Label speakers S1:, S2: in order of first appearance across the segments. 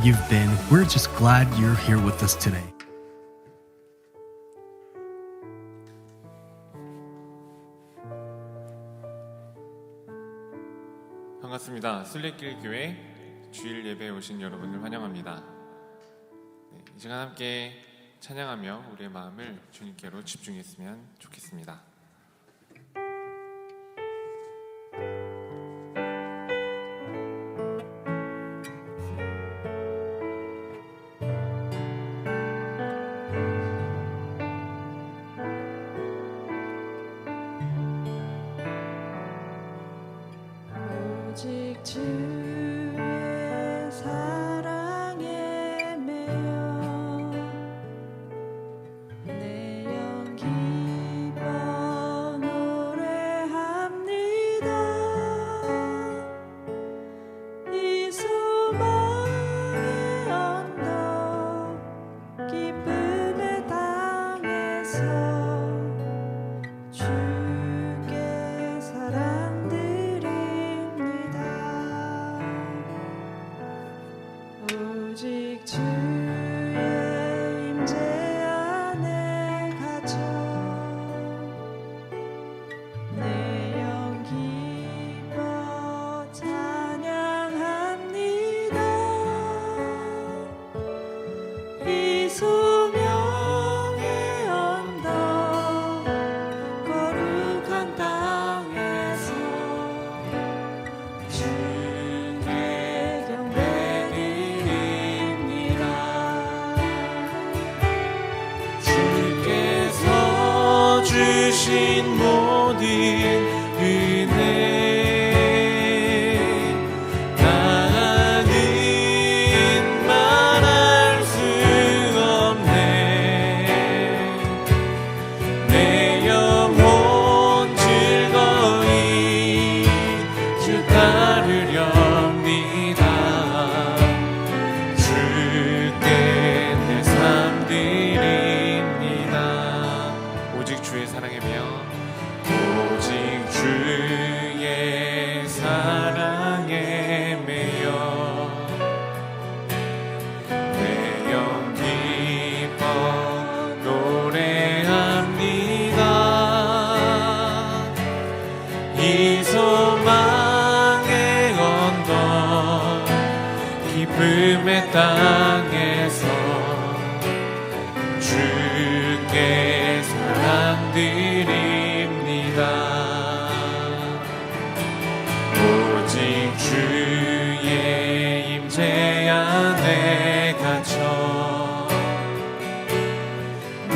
S1: you've been. We're just glad you're here with us today.
S2: 반갑습니다. 순례길 교회 주일 예배에 오신 여러분을 환영합니다. 이 시간 함께 찬양하며 우리의 마음을 주님께로 집중했으면 좋겠습니다.
S3: 오직 주의 사랑에 매여 내 영 기뻐 노래합니다. 이 소망의 언덕 기쁨의 땅에서 주께 사랑드립니다. 오직 주의 임재 안에 갇혀 내 영 기뻐 찬양합니다. 이 소명의 언덕 거룩한 땅에서 주께 경배드립니다. 주께서 주신 모든 은혜 나는 말할 수 없네. 내 영혼 즐거이 주 따르렵니다. 주께 내 삶 드립니다. 오직 주의 사랑에 매여 오직 주의 사랑에 매여 내 영 기뻐 노래합니다. 이 소망의 언덕 기쁨의 땅에서 주께 사랑드립니다. 오직 주의 임재 안에 갇혀 내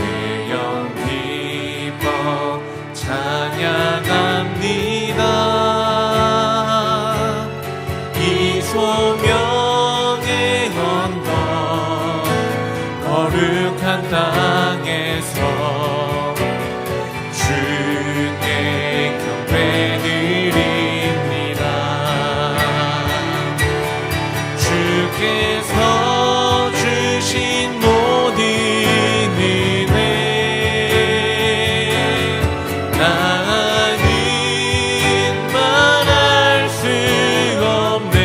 S3: 영 기뻐 찬양합니다. 이 소명의 언덕 거룩한 땅에서 주께 경배드립니다. 주께서 주신 모든 은혜 나는 말할 수 없네.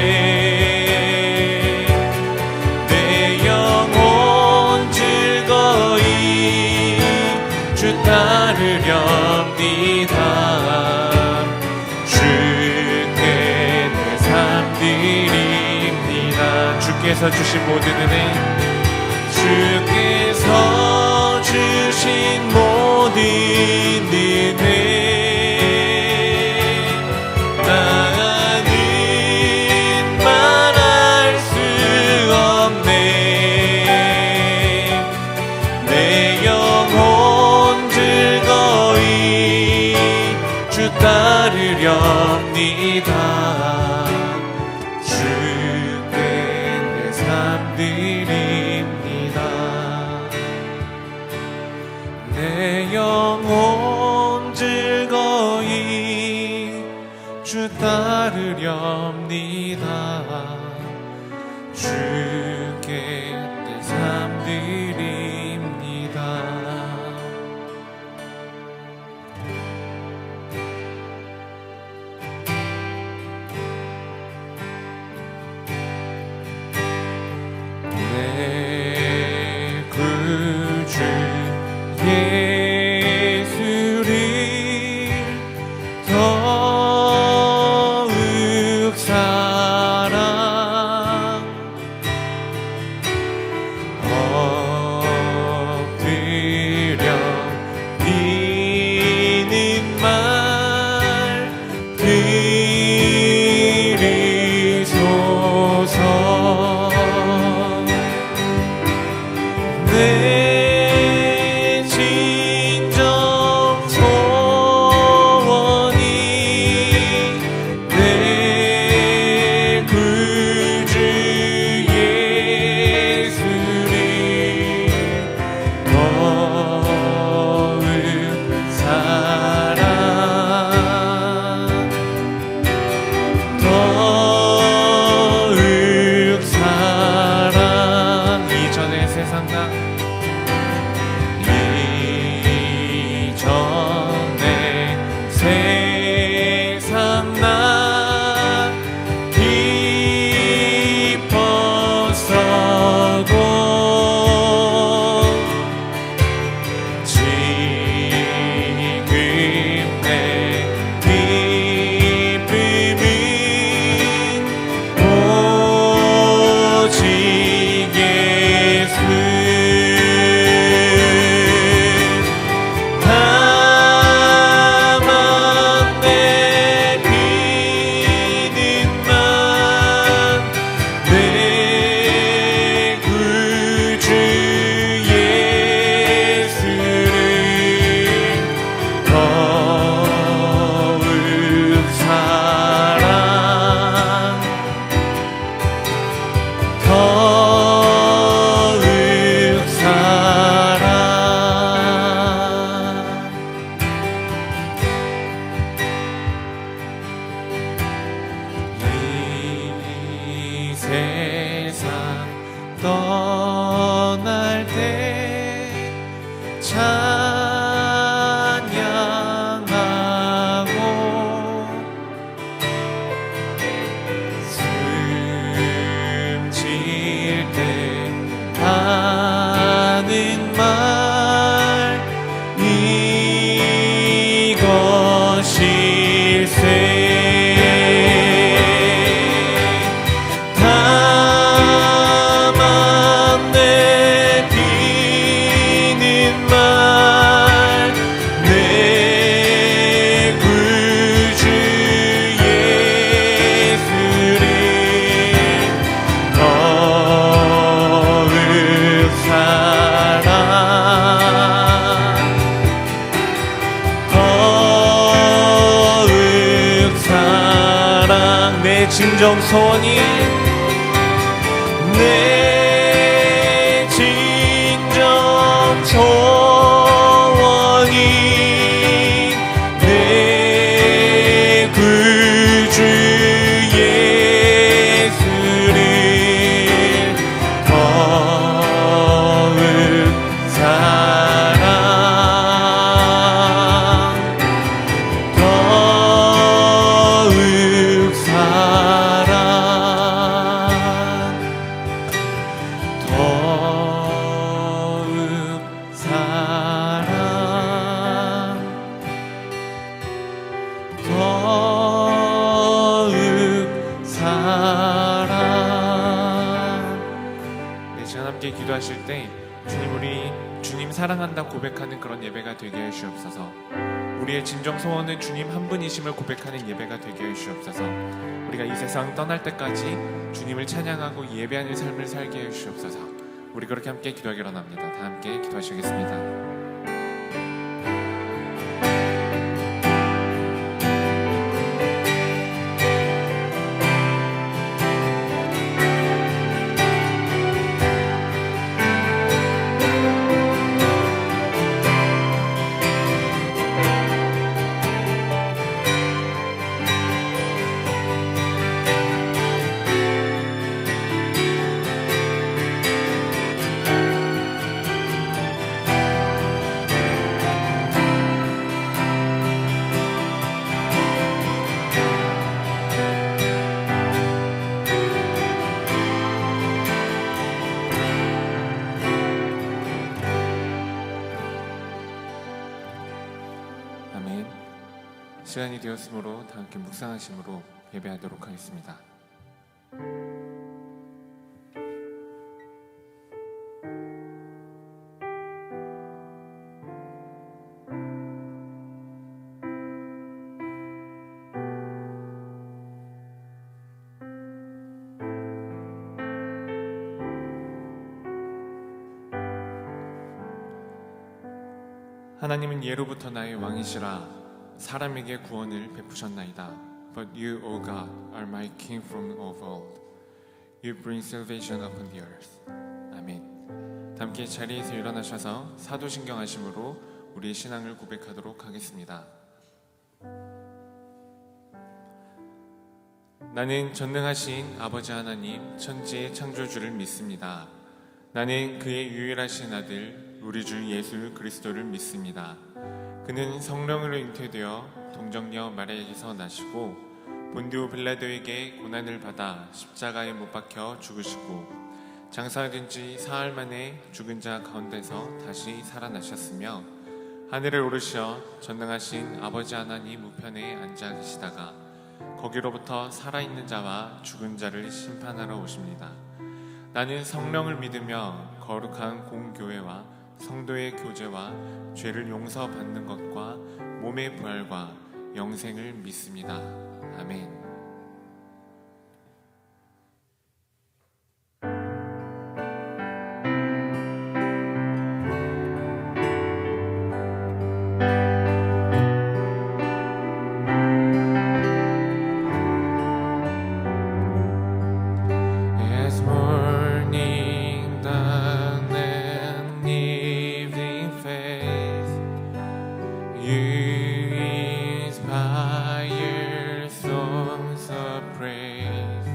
S3: 내 영혼 즐거이 주 따르렵니다. 주께 내 삶 드립니다. 주께서 주신 모든 은혜 주께서 주신 모든 은혜 나는 말할 수 없네. 내 영혼 즐거이 주 따르렵니다. 주께 내 삶 드립니다. 내 영혼 즐거이 주 따르렵니다. 주께 내 삶 드립니다.
S2: 세상 나
S3: 이전에 세상 나 기뻤어도 지금 내 기쁨은 오직 예수 다만 내 비는만 내 구주 예수를 더욱 사랑 더욱 사랑 이 세상 떠날 때 찬양하고 숨질 때 하는 말 이것일세 다만 내 비는 말 내 구주 예수를 더욱 사랑 더욱 사랑 내 진정 소원이 내 진정 소원이 내 구주 예수를 더욱 사랑 더욱 사랑 더욱 사랑 더욱 사랑
S2: 네, 시간 함께 기도하실 때 주님 우리 주님 사랑한다 고백하는 그런 예배가 되게 해 주옵소서. 우리의 진정 소원은 주님 한 분이심을 고백하는 예배가 되게 해 주옵소서. 우리가 이 세상 떠날 때까지 주님을 찬양하고 예배하는 삶을 살게 해 주옵소서. 우리 그렇게 함께 기도하기로 합니다. 다 함께 기도하시겠습니다. 아멘. 시간이 되었으므로 다 함께 묵상하심으로 예배하도록 하겠습니다. 하나님은 예로부터 나의 왕이시라 사람에게 구원을 베푸셨나이다. But you, O God, are my King from of old. You bring salvation upon the earth. 아멘. 함께 자리에서 일어나셔서 사도신경 하심으로 우리의 신앙을 고백하도록 하겠습니다. 나는 전능하신 아버지 하나님 천지의 창조주를 믿습니다. 나는 그의 유일하신 아들 우리 주 예수 그리스도를 믿습니다. 그는 성령으로 잉태되어 동정녀 마리아에게서 나시고 본디오 빌라도에게 고난을 받아 십자가에 못 박혀 죽으시고 장사된 지 사흘 만에 죽은 자 가운데서 다시 살아나셨으며 하늘에 오르셔 전능하신 아버지 하나님 우편에 앉아 계시다가 거기로부터 살아있는 자와 죽은 자를 심판하러 오십니다. 나는 성령을 믿으며 거룩한 공교회와 성도의 교제와 죄를 용서받는 것과 몸의 부활과 영생을 믿습니다. 아멘.
S3: As morning dawn and evening fades, you inspire songs of praise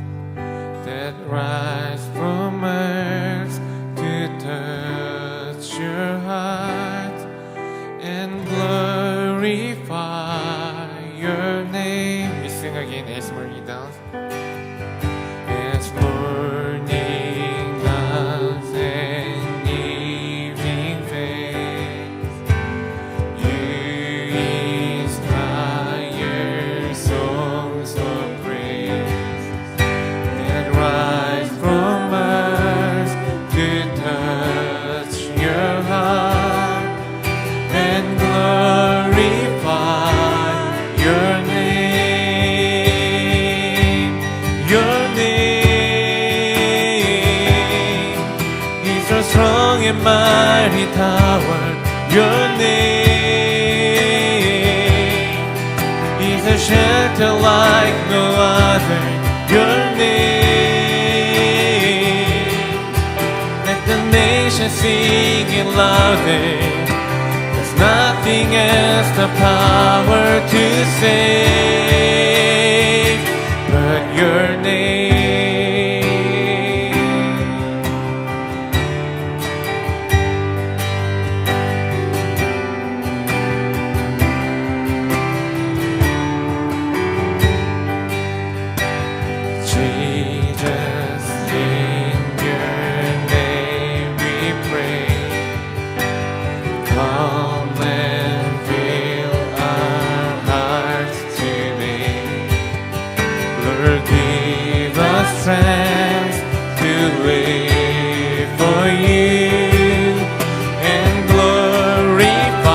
S3: that rise from earth to touch your heart and glorify your name.
S2: We sing again as morning dawns.
S3: As morning dawns and evening fades, you inspire songs of praise that rise from earth to touch your heart and glorify your name. Your name is a strong and mighty tower. Your name is a shelter like no other. Your name, let the nation sing it louder. There's nothing else the power to save but your name. Jesus, in your name we pray. Come and fill our hearts today. Lord, give us strength to live for you and glorify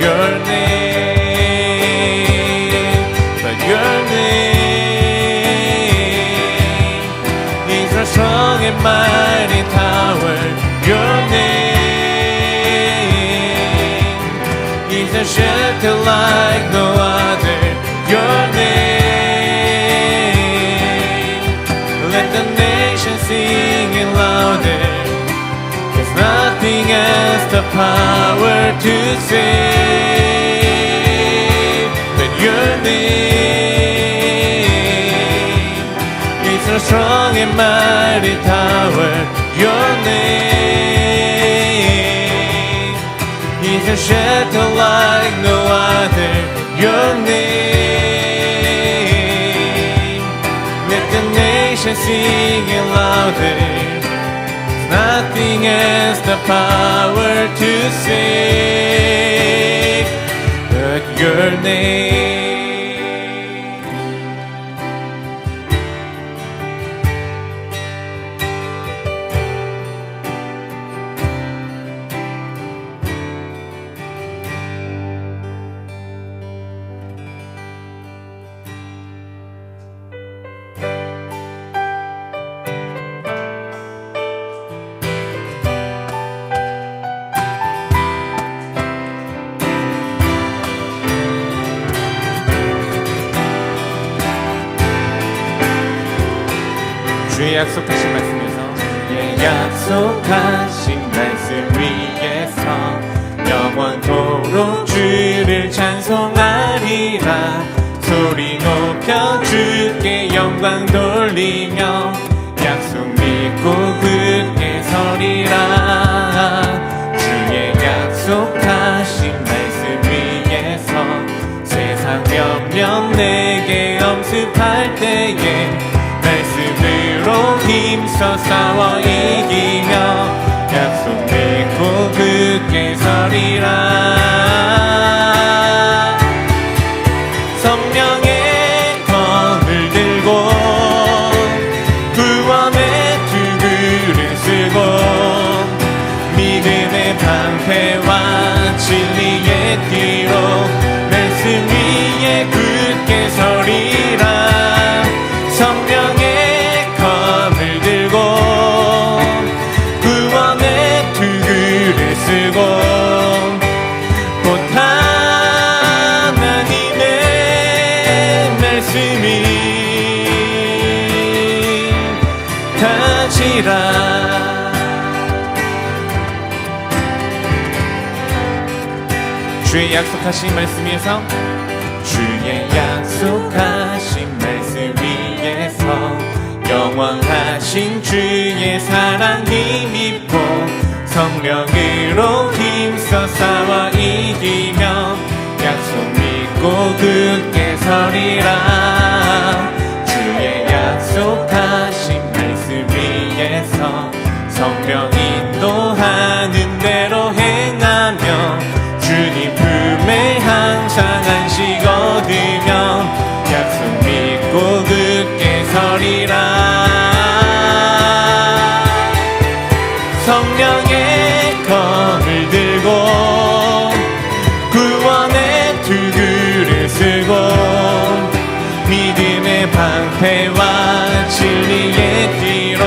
S3: your name. But your name is a strong and mighty tower. Your name is a shelter like no other. Your name, let the nation sing it louder. There's nothing else the power to save but your name. It's a strong and mighty tower. Your name is a shelter like no other. Your name, let the nation sing it louder. There's nothing else the power to save but your name.
S2: 주의 약속하신 말씀에서
S3: 주의 약속하신 말씀 위에서 영원토록 주를 찬송하리라. 소리 높여 주께 영광 돌리며 약속 믿고 굳게 우리에게 말씀으로 힘써 싸워 이기며 약속 믿고 굳게 서리라. 성령의 검을 들고 구원의 투구를 쓰고 믿음의 방패와 진리의 뒤로 말씀 위에 굳게 서리라. 성령의 검을 들고 구원의 투구를 쓰고 곧 하나님의 말씀이 가지라. 주의 약속하신 말씀 위에서 주의 약속하신 말씀 위에서 영원하신 주의 사랑 힘입고 성령으로 힘써 싸워 이기며 약속 믿고 굳게 서리라. 주의 약속하신 말씀 위에서 성령 인도하는 대로 행하며 주님 품에 항상 안식 얻으며 약속 믿고 굳게 서리라. 성령의 검을 들고 구원의 투구를 쓰고 믿음의 방패와 진리의 뒤로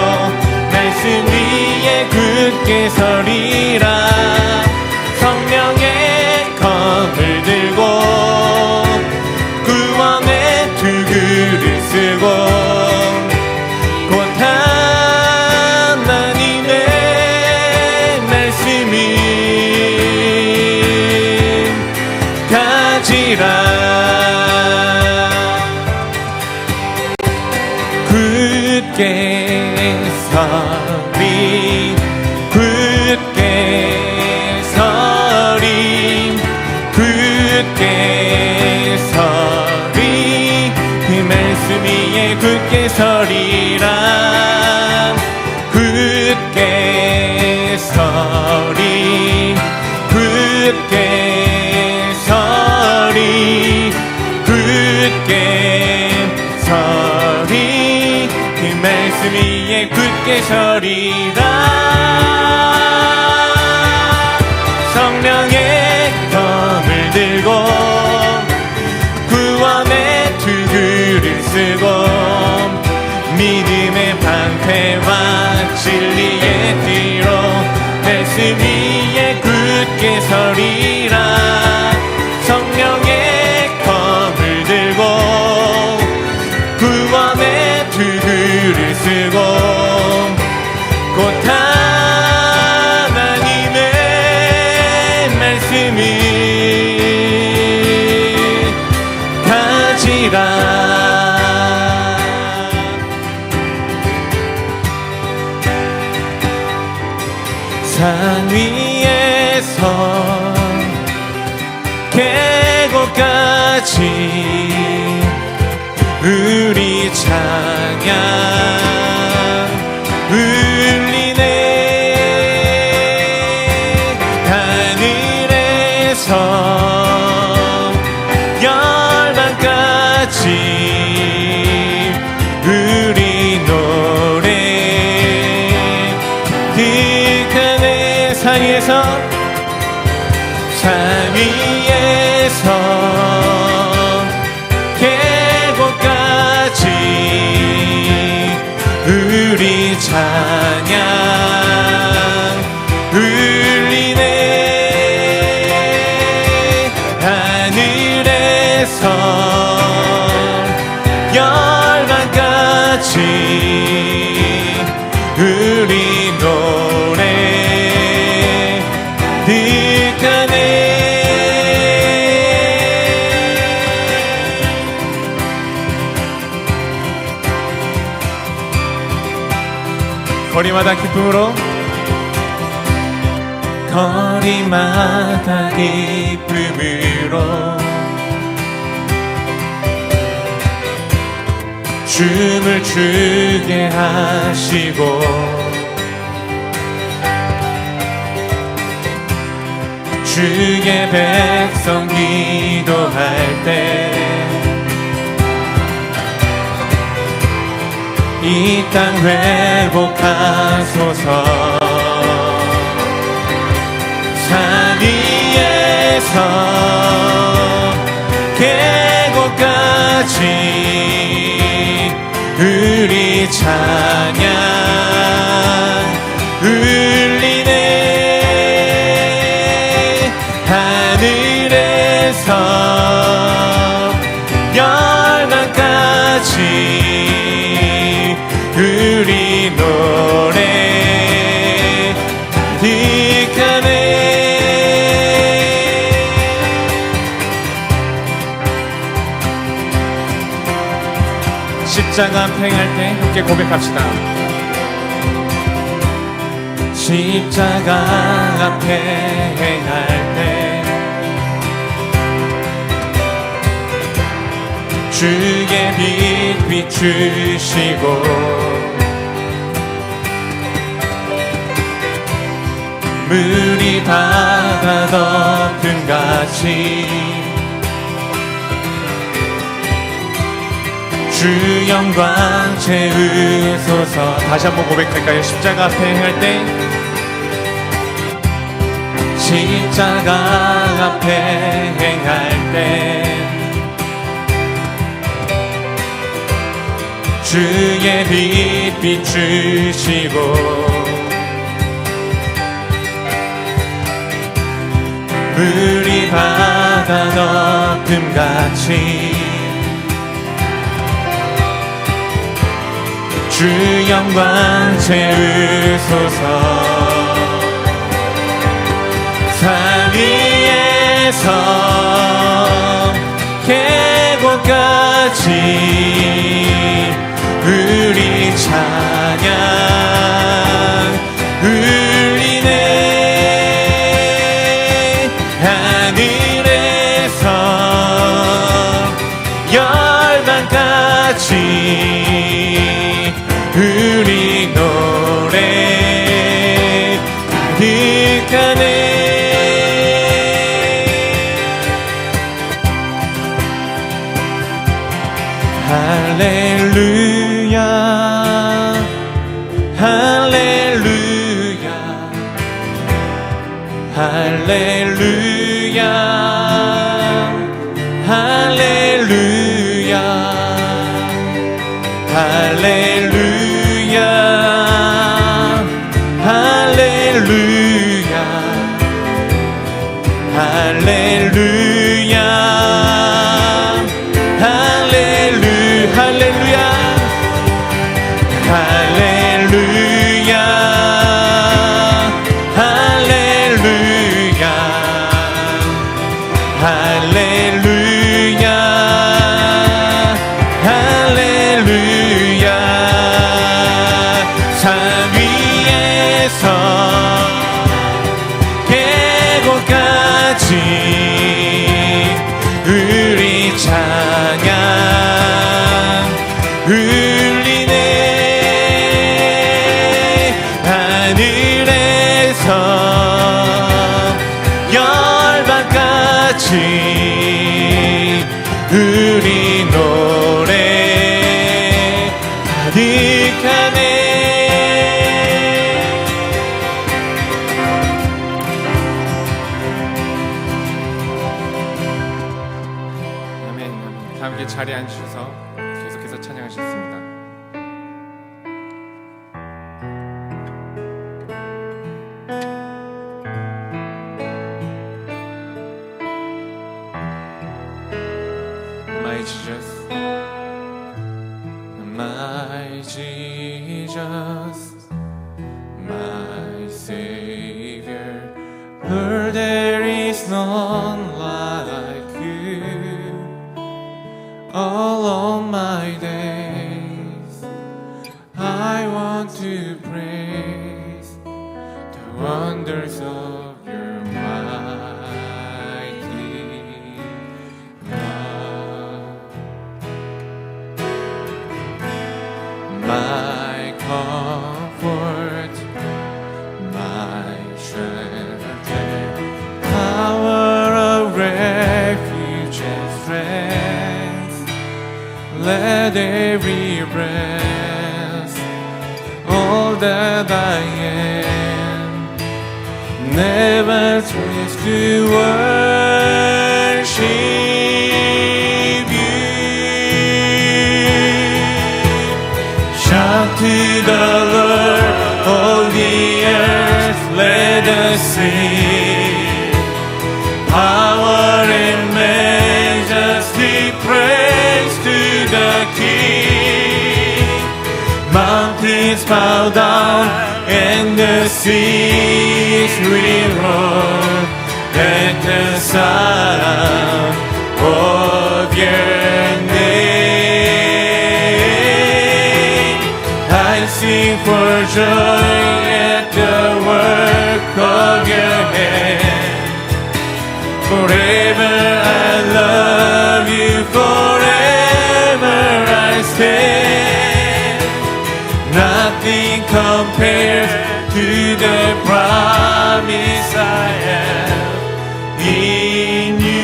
S3: 말씀 위에 굳게 서리라. 성령의 검을 들고 구원의 투구를 쓰고 곧 하나님의 말씀이 가지라. 굳게 서리 굳게 서리 굳게 서리 그 말씀 위에 굳게 서리라. 굳게 서리 굳게 서리 굳게 서리 그 말씀 위에 굳게 서리라. 성령의 검을 들고 구원의 투구를 쓰고 믿음의 방패와 진리의 뒤로 말씀 위에 굳게 서리라. 성령의 검을 들고 구원의 투구를 쓰고 곧 하나님의 말씀이 가지라. 산 위에서 계곡까지 우리 찬양 울리네. 하늘에서 열방까지 우리 노래 그 사이에서 산 위에서 계곡까지 우리 찬양 울리네. 하늘에서 열방까지 우리 노래 득하네. 거리마다 기쁨으로 거리마다 기쁨으로 춤을 추게 하시고 주의 백성 기도할 때 이 땅 회복하소서. 산 위에서 계곡까지 우리 찬양 울리네. 하늘에서 열방까지 우리 노래 가득하네. 십자가 앞에 행할 때 함께 고백합시다. 십자가 앞에 행할 때 주의 빛 비추시고 물이 바다 덮음같이 주 영광 채우소서. 다시 한번 고백할까요? 십자가 앞에 행할 때 십자가 앞에 행할 때 주의 빛 비추시고 물이 바다 덮음같이 주 영광 채우소서. 산 위에서 계곡까지 우리 찬양 울리네. 하늘에서 열방까지 우리 노래 가득하네. 할렐루야 할렐루야 할렐루야 할렐루야 할렐루야 할렐루야 할렐루야 할렐루야 할렐루야 할렐루야 할렐루야 할렐루야 산 위에서 계곡까지 우리 찬양 울리네. 하늘에서 열방까지 우리 노래 가득하네. 아멘. 다 함께 자리에 앉으셔서 계속해서 찬양하셨습니다. My Jesus, my Jesus, my Savior, Lord, there is none like you. All of my days, I want to praise the wonders of your mighty love. at every breath, all that I am, never cease to worship you. Shout to the Lord, all the earth, let us sing. Power and majesty, praise to the King. Mountains bow down and the seas will roar at the sound of your name. I sing for joy at the work of your hand. Forever I love you, forever I stand. Nothing compares to the promise I have in you.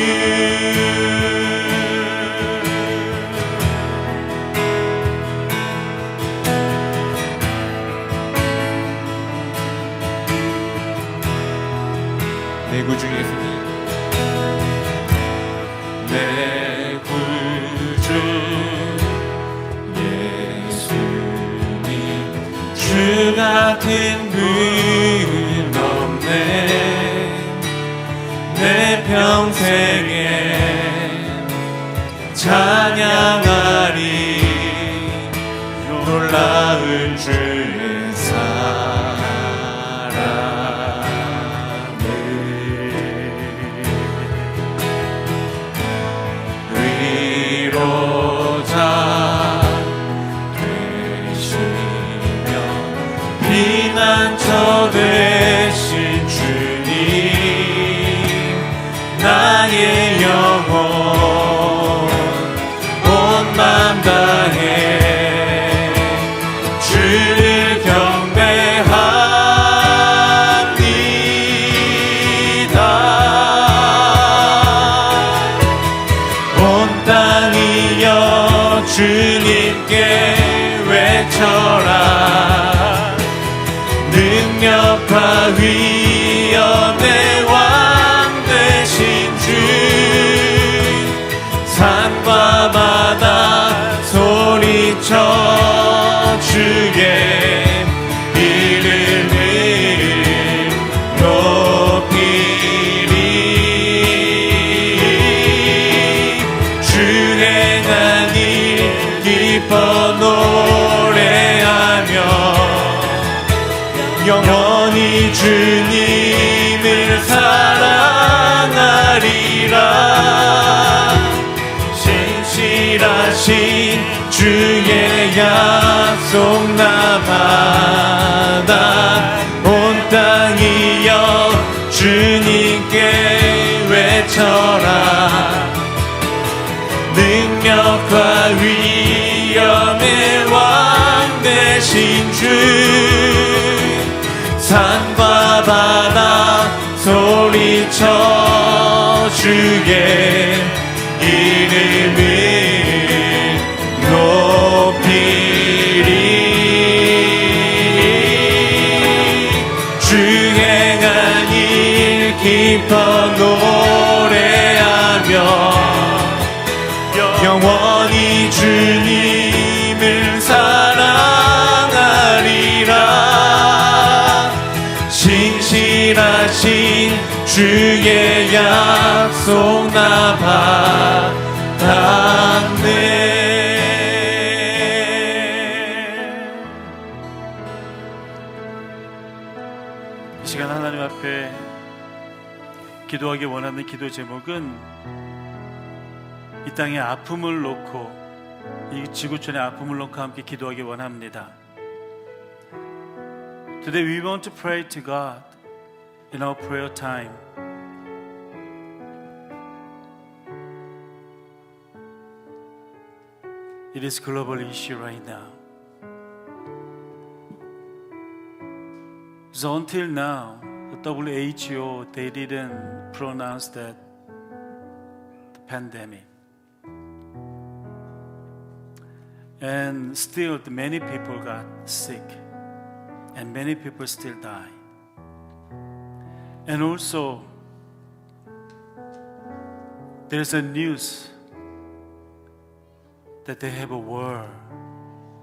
S3: 내 구주 예수님, 내 구주 예수님, 주 같은 분 없네. 내 평생에 찬양하리 놀라운 주의 사랑을. 위로자 되시며 피난처 되신 주님, 나의 영혼 온 맘 다해 주를 경배합니다. 온 땅이여 주님께 외쳐라. 능력과 위엄의 왕 되신 주, 산과 바다 소리쳐 주의 이름을 높이리. 주 행한 일 기뻐 노래하며 영원히 주님을 사랑하리라. 신실하신 주의 약속 나받아 온 땅이여 주님께 외쳐라. 능력과 위엄의 왕 되신 주, 산과 바다 소리쳐 주의 이름을 높이리. 주 행한 일 기뻐 노래하며 영원히 주님을 사랑하리라. 신실하신 주의 약속 나 받았네.
S4: 이 시간 하나님 앞에 기도하기 원하는 기도 제목은 이 땅의 아픔을 놓고, 이 지구촌의 아픔을 놓고 함께 기도하기 원합니다. Today we want to pray to God in our prayer time. It is a global issue right now. So until now, the WHO, they didn't pronounce that the pandemic. And still many people got sick and many people still die. And also there's a news that they have a war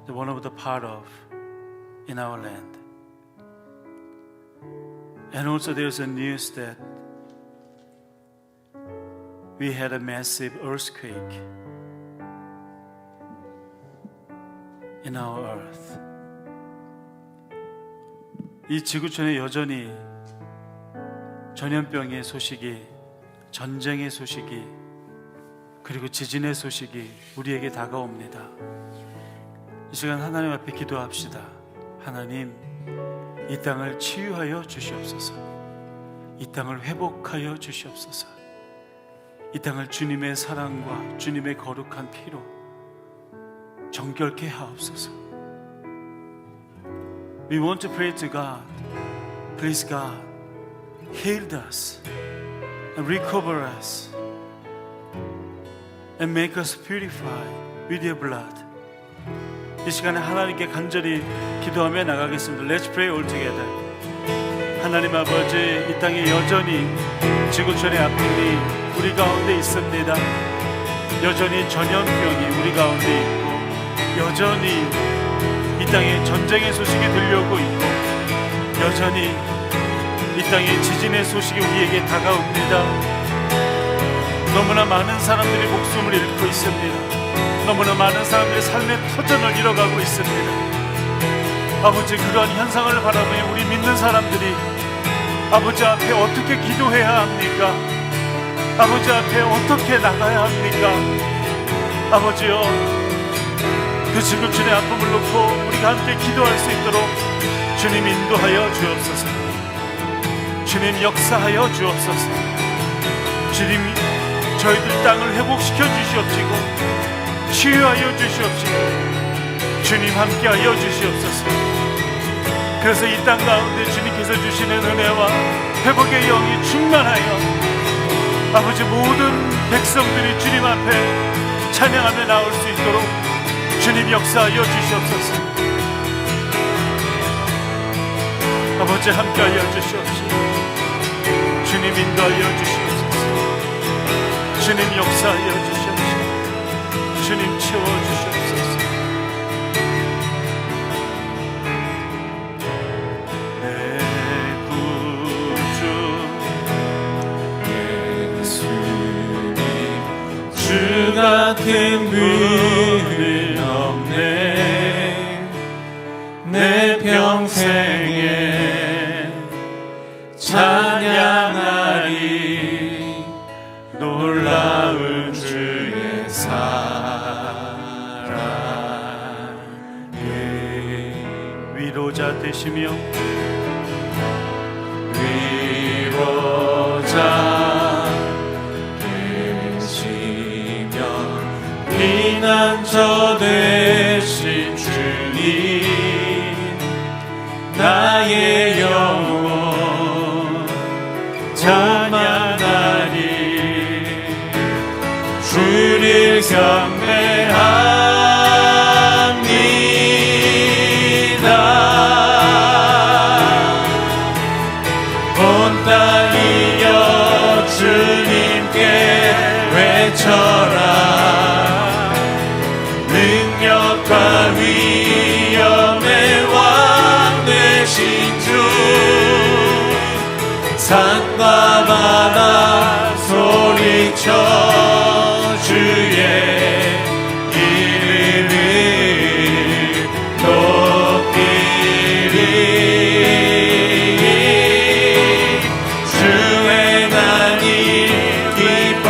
S4: that one of the part of in our land. And also there's a news that we had a massive earthquake in our earth. 이 지구촌에 여전히 전염병의 소식이, 전쟁의 소식이, 그리고 지진의 소식이 우리에게 다가옵니다. 이 시간 하나님 앞에 기도합시다. 하나님, 이 땅을 치유하여 주시옵소서. 이 땅을 회복하여 주시옵소서. 이 땅을 주님의 사랑과 주님의 거룩한 피로 정결케 하옵소서. We want to pray to God. Please God, heal us and recover us and make us purified with your blood. 이 시간에 하나님께 간절히 기도하며 나가겠습니다. Let's pray all together. 하나님 아버지, 이 땅에 여전히 지구촌의 아픔이 우리 가운데 있습니다. 여전히 전염병이 우리 가운데 있고, 여전히 이 땅에 전쟁의 소식이 들려오고 있고, 여전히 이 땅에 지진의 소식이 우리에게 다가옵니다. 너무나 많은 사람들이 목숨을 잃고 있습니다. 너무나 많은 사람들이 삶의 터전을 잃어가고 있습니다. 아버지, 그러한 현상을 바라보며 우리 믿는 사람들이 아버지 앞에 어떻게 기도해야 합니까? 아버지 앞에 어떻게 나가야 합니까? 아버지여, 그 지구촌의 아픔을 놓고 우리가 함께 기도할 수 있도록 주님 인도하여 주옵소서. 주님 역사하여 주옵소서. 주님, 저희들 땅을 회복시켜 주시옵시고 치유하여 주시옵시고 주님 함께하여 주시옵소서. 그래서 이 땅 가운데 주님께서 주시는 은혜와 회복의 영이 충만하여 아버지, 모든 백성들이 주님 앞에 찬양하며 나올 수 있도록 주님 역사하여 주시옵소서. 아버지, 함께하여 주시옵시고 주님 인도하여 주시옵소서. 주님 역사하여 주시옵소서. 주님 채워주시옵소서. 내 구주
S3: 예수님, 주 같은 분은 없네. 내 평생에 찬양하리 놀라운 주의
S4: 위로자 되시며
S3: 위로자 되시며 피난처 되신 주님, 나의 영혼 찬양하리. 주를 경배합니다. 온 땅이여 주님께 외쳐라. 능력과 위엄의 왕 되신 주, 산과 바다 소리쳐 주의 이름을 높이리. 주의 난이 기뻐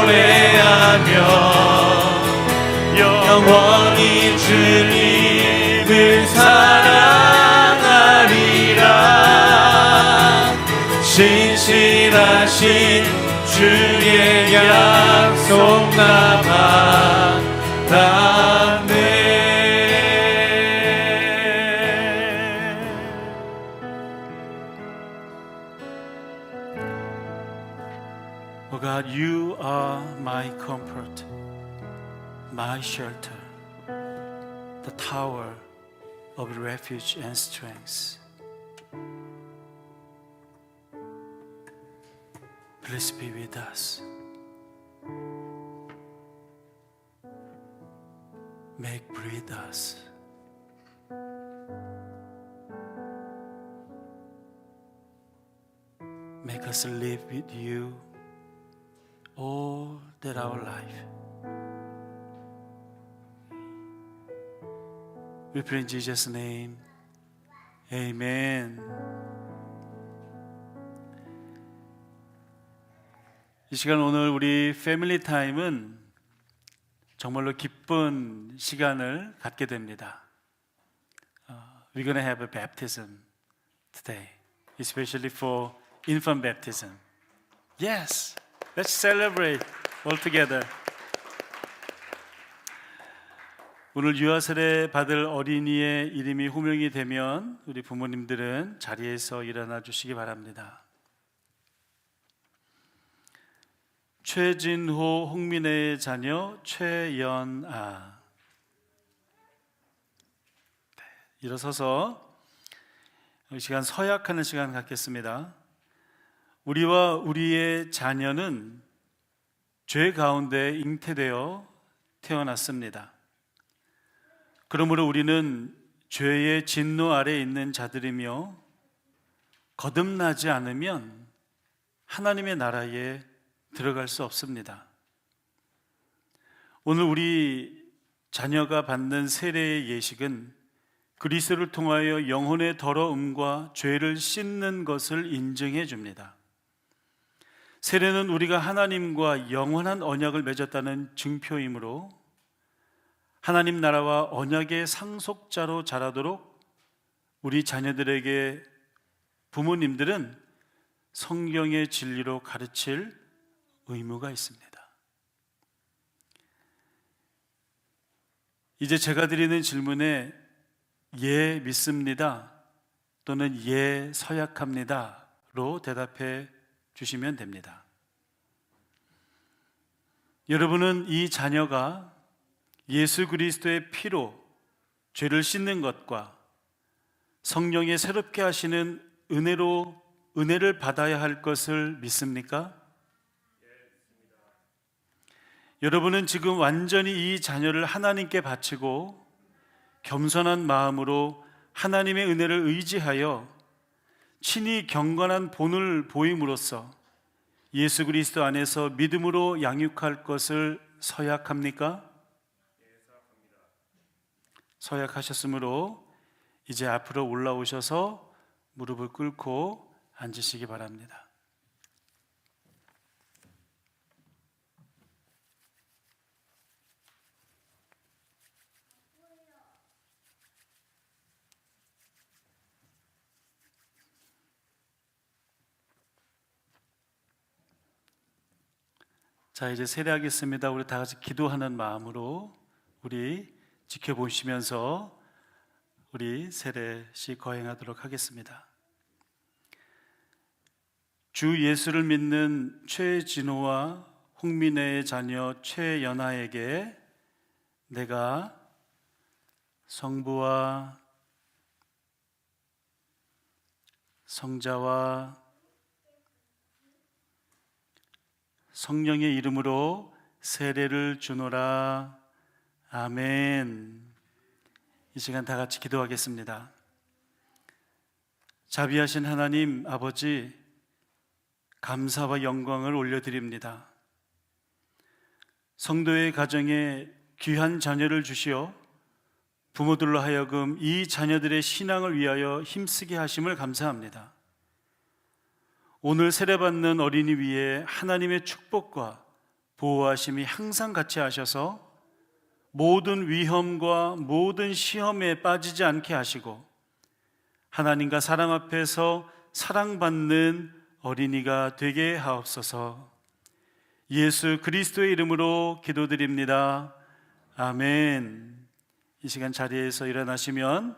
S3: 노래하며 영원히 주님을 사랑하리라. 신실하신 주의 약속 나 받았네.
S4: Oh God, you are my comfort, my shelter. the tower of refuge and strength. Please be with us. Make breathe us. Make us live with you all that our life. We pray in Jesus' name. Amen. 이 시간 오늘 우리 패밀리 타임은 정말로 기쁜 시간을 갖게 됩니다. We're going to have a baptism today, especially for infant baptism. Yes, let's celebrate all together. 오늘 유아 세례 받을 어린이의 이름이 호명이 되면 우리 부모님들은 자리에서 일어나 주시기 바랍니다. 최진호 홍민혜의 자녀 최연아. 네, 일어서서 이 시간 서약하는 시간 갖겠습니다. 우리와 우리의 자녀는 죄 가운데 잉태되어 태어났습니다. 그러므로 우리는 죄의 진노 아래에 있는 자들이며 거듭나지 않으면 하나님의 나라에 들어갈 수 없습니다. 오늘 우리 자녀가 받는 세례의 예식은 그리스도를 통하여 영혼의 더러움과 죄를 씻는 것을 인증해 줍니다. 세례는 우리가 하나님과 영원한 언약을 맺었다는 증표이므로 하나님 나라와 언약의 상속자로 자라도록 우리 자녀들에게 부모님들은 성경의 진리로 가르칠 의무가 있습니다. 이제 제가 드리는 질문에 예 믿습니다 또는 예 서약합니다로 대답해 주시면 됩니다. 여러분은 이 자녀가 예수 그리스도의 피로 죄를 씻는 것과 성령의 새롭게 하시는 은혜를 받아야 할 것을 믿습니까? 여러분은 지금 완전히 이 자녀를 하나님께 바치고 겸손한 마음으로 하나님의 은혜를 의지하여 친히 경건한 본을 보임으로써 예수 그리스도 안에서 믿음으로 양육할 것을 서약합니까? 서약하셨으므로 이제 앞으로 올라오셔서 무릎을 꿇고 앉으시기 바랍니다. 자, 이제 세례하겠습니다. 우리 다 같이 기도하는 마음으로 우리 지켜보시면서 우리 세례식 거행하도록 하겠습니다. 주 예수를 믿는 최진호와 홍민혜의 자녀 최연아에게 내가 성부와 성자와 성령의 이름으로 세례를 주노라. 아멘. 이 시간 다 같이 기도하겠습니다. 자비하신 하나님 아버지, 감사와 영광을 올려드립니다. 성도의 가정에 귀한 자녀를 주시어 부모들로 하여금 이 자녀들의 신앙을 위하여 힘쓰게 하심을 감사합니다. 오늘 세례받는 어린이 위에 하나님의 축복과 보호하심이 항상 같이 하셔서 모든 위험과 모든 시험에 빠지지 않게 하시고 하나님과 사람 앞에서 사랑받는 어린이가 되게 하옵소서. 예수 그리스도의 이름으로 기도드립니다. 아멘. 이 시간 자리에서 일어나시면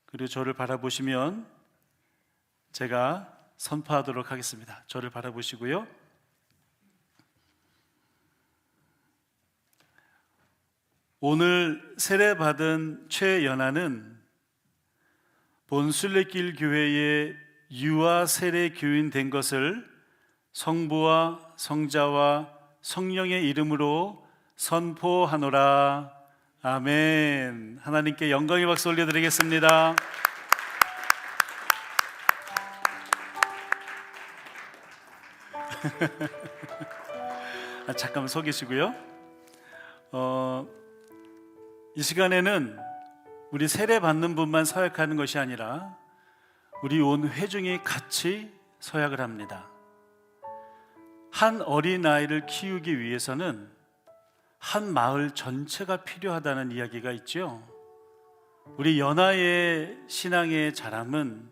S4: 그리고 저를 바라보시면 제가 선포하도록 하겠습니다. 저를 바라보시고요. 오늘 세례받은 최연아는 본 순례길 교회의 유아 세례 교인 된 것을 성부와 성자와 성령의 이름으로 선포하노라. 아멘. 하나님께 영광의 박수 올려드리겠습니다. 잠깐만 서 계시고요. 이 시간에는 우리 세례 받는 분만 서약하는 것이 아니라 우리 온 회중이 같이 서약을 합니다. 한 어린아이를 키우기 위해서는 한 마을 전체가 필요하다는 이야기가 있죠. 우리 연아의 신앙의 자람은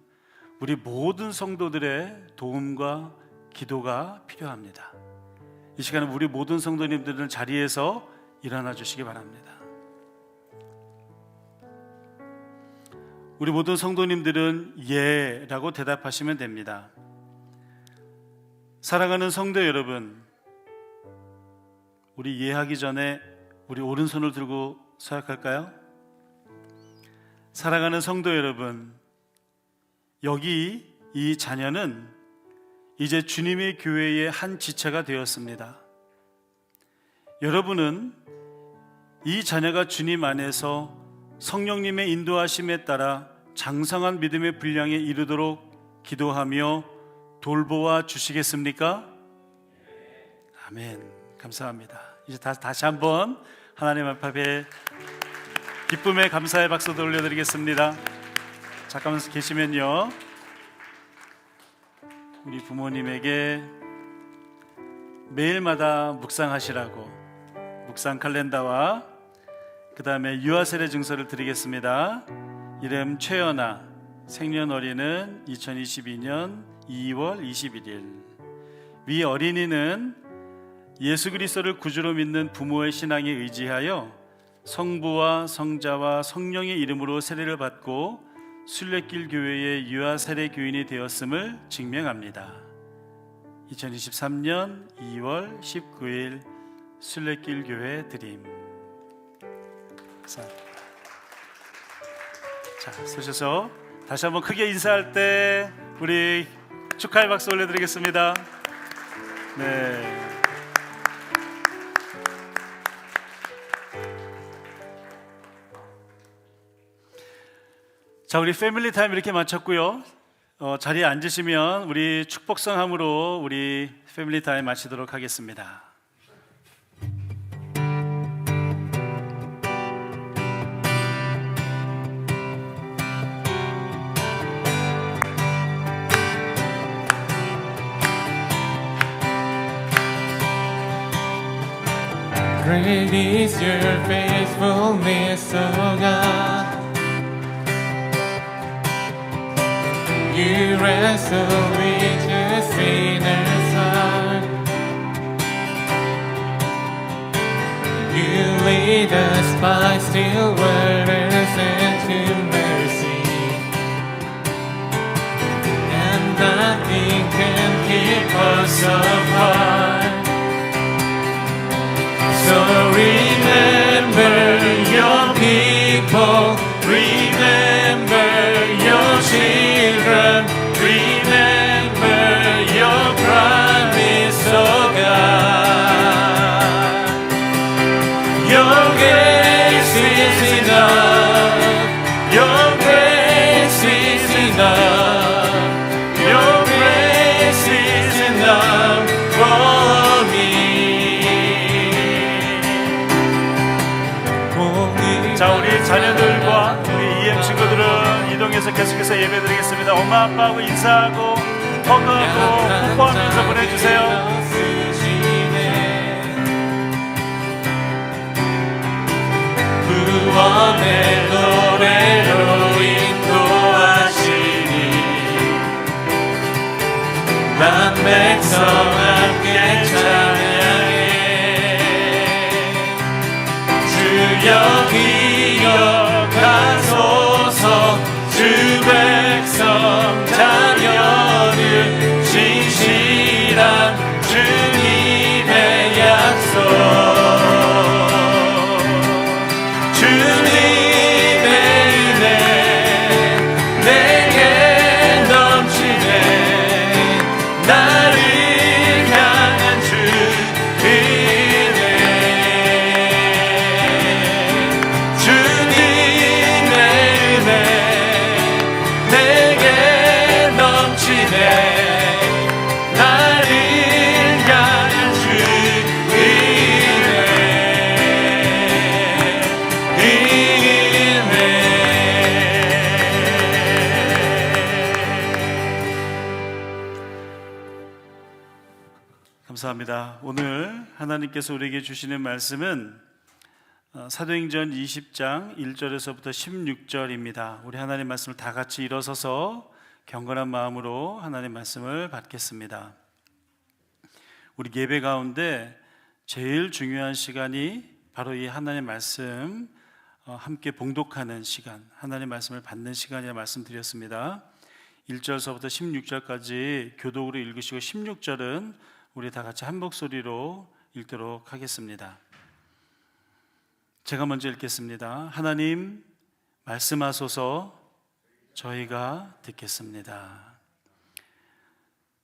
S4: 우리 모든 성도들의 도움과 기도가 필요합니다. 이 시간에 우리 모든 성도님들은 자리에서 일어나 주시기 바랍니다. 우리 모든 성도님들은 예라고 대답하시면 됩니다. 사랑하는 성도 여러분, 우리 예하기 전에 우리 오른손을 들고 서약할까요? 사랑하는 성도 여러분, 여기 이 자녀는 이제 주님의 교회의 한 지체가 되었습니다. 여러분은 이 자녀가 주님 안에서 성령님의 인도하심에 따라 장성한 믿음의 분량에 이르도록 기도하며 돌보아 주시겠습니까? 아멘. 감사합니다. 이제 다시 한번 하나님 앞에 기쁨의 감사의 박수도 올려드리겠습니다. 잠깐만 계시면요, 우리 부모님에게 매일마다 묵상하시라고 묵상 칼렌더와 그 다음에 유아세례 증서를 드리겠습니다. 이름 최연아, 생년월일은 2022년 2월 21일. 위 어린이는 예수 그리스도를 구주로 믿는 부모의 신앙에 의지하여 성부와 성자와 성령의 이름으로 세례를 받고 순례길 교회의 유아 세례 교인이 되었음을 증명합니다. 2023년 2월 19일 순례길 교회 드림. 자, 서셔서 다시 한번 크게 인사할 때 우리 축하의 박수 올려드리겠습니다. 네. 자, 우리 패밀리 타임 이렇게 마쳤고요. 자리에 앉으시면 우리 축복성함으로 우리 패밀리 타임 마치도록 하겠습니다.
S3: Great is your faithfulness, O God. You wrestle with a sinner's heart. You lead us by still waters into mercy, and nothing can keep us apart. So remember your people, remember your children, remember your promise, O God. Your grace is enough, your grace is enough, your grace is enough for me.
S4: 자, 우리 자녀들과 우리 EM 친구들은 이동해서 계속해서 예배드리겠습니다. 엄마 아빠하고 인사하고 허그하고 뽀뽀하면서 보내주세요.
S3: 구원의 노래로 인도하시니 난 백성 함께 찬양해. 주여 기억하소서, 주 백성 자녀를 진실한 주님의 약속. 넘치네 나를 향한
S4: 감사합니다. 오늘 하나님께서 우리에게 주시는 말씀은 사도행전 20장 1절에서부터 16절입니다. 우리 하나님 말씀을 다 같이 일어서서 경건한 마음으로 하나님 말씀을 받겠습니다. 우리 예배 가운데 제일 중요한 시간이 바로 이 하나님 말씀 함께 봉독하는 시간, 하나님 말씀을 받는 시간이라 말씀드렸습니다. 1절서부터 16절까지 교독으로 읽으시고 16절은 우리 다 같이 한 목소리로 읽도록 하겠습니다. 제가 먼저 읽겠습니다. 하나님 말씀하소서, 저희가 듣겠습니다.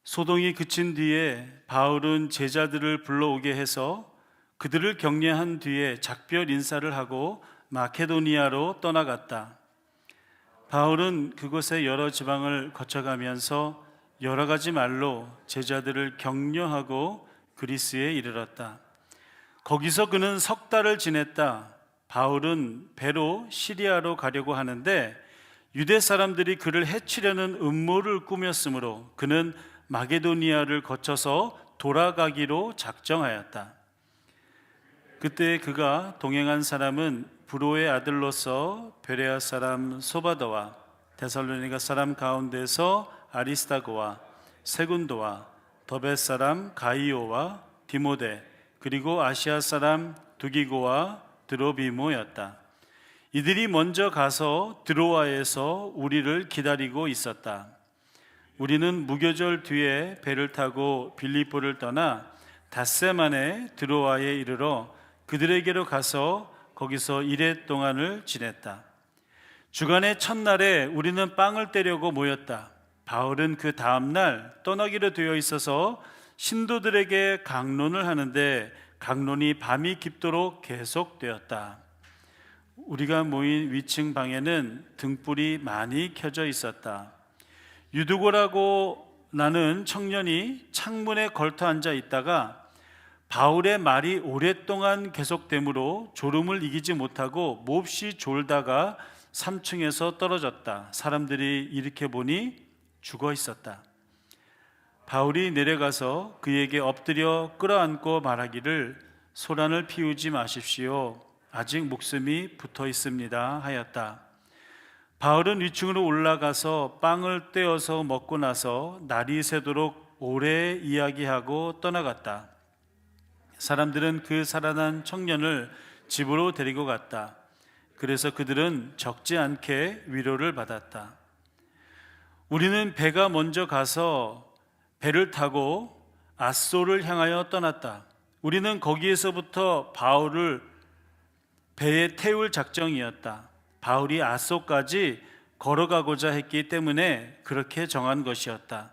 S4: 소동이 그친 뒤에 바울은 제자들을 불러오게 해서 그들을 격려한 뒤에 작별 인사를 하고 마케도니아로 떠나갔다. 바울은 그곳의 여러 지방을 거쳐가면서 여러 가지 말로 제자들을 격려하고 그리스에 이르렀다. 거기서 그는 석 달을 지냈다. 바울은 배로 시리아로 가려고 하는데 유대 사람들이 그를 해치려는 음모를 꾸몄으므로 그는 마게도니아를 거쳐서 돌아가기로 작정하였다. 그때 그가 동행한 사람은 브로의 아들로서 베레아 사람 소바더와 데살로니가 사람 가운데서 아리스타고와 세군도와 더벳 사람 가이오와 디모데 그리고 아시아 사람 두기고와 드로비모였다. 이들이 먼저 가서 드로아에서 우리를 기다리고 있었다. 우리는 무교절 뒤에 배를 타고 빌립보를 떠나 닷새 만에 드로아에 이르러 그들에게로 가서 거기서 이레 동안을 지냈다. 주간의 첫날에 우리는 빵을 떼려고 모였다. 바울은 그 다음날 떠나기로 되어 있어서 신도들에게 강론을 하는데 강론이 밤이 깊도록 계속되었다. 우리가 모인 위층 방에는 등불이 많이 켜져 있었다. 유두고라고 나는 청년이 창문에 걸터 앉아 있다가 바울의 말이 오랫동안 계속되므로 졸음을 이기지 못하고 몹시 졸다가 3층에서 떨어졌다. 사람들이 일으켜 보니 죽어 있었다. 바울이 내려가서 그에게 엎드려 끌어안고 말하기를 소란을 피우지 마십시오. 아직 목숨이 붙어 있습니다 하였다. 바울은 위층으로 올라가서 빵을 떼어서 먹고 나서 날이 새도록 오래 이야기하고 떠나갔다. 사람들은 그 살아난 청년을 집으로 데리고 갔다. 그래서 그들은 적지 않게 위로를 받았다. 우리는 배가 먼저 가서 배를 타고 아소를 향하여 떠났다. 우리는 거기에서부터 바울을 배에 태울 작정이었다. 바울이 아소까지 걸어가고자 했기 때문에 그렇게 정한 것이었다.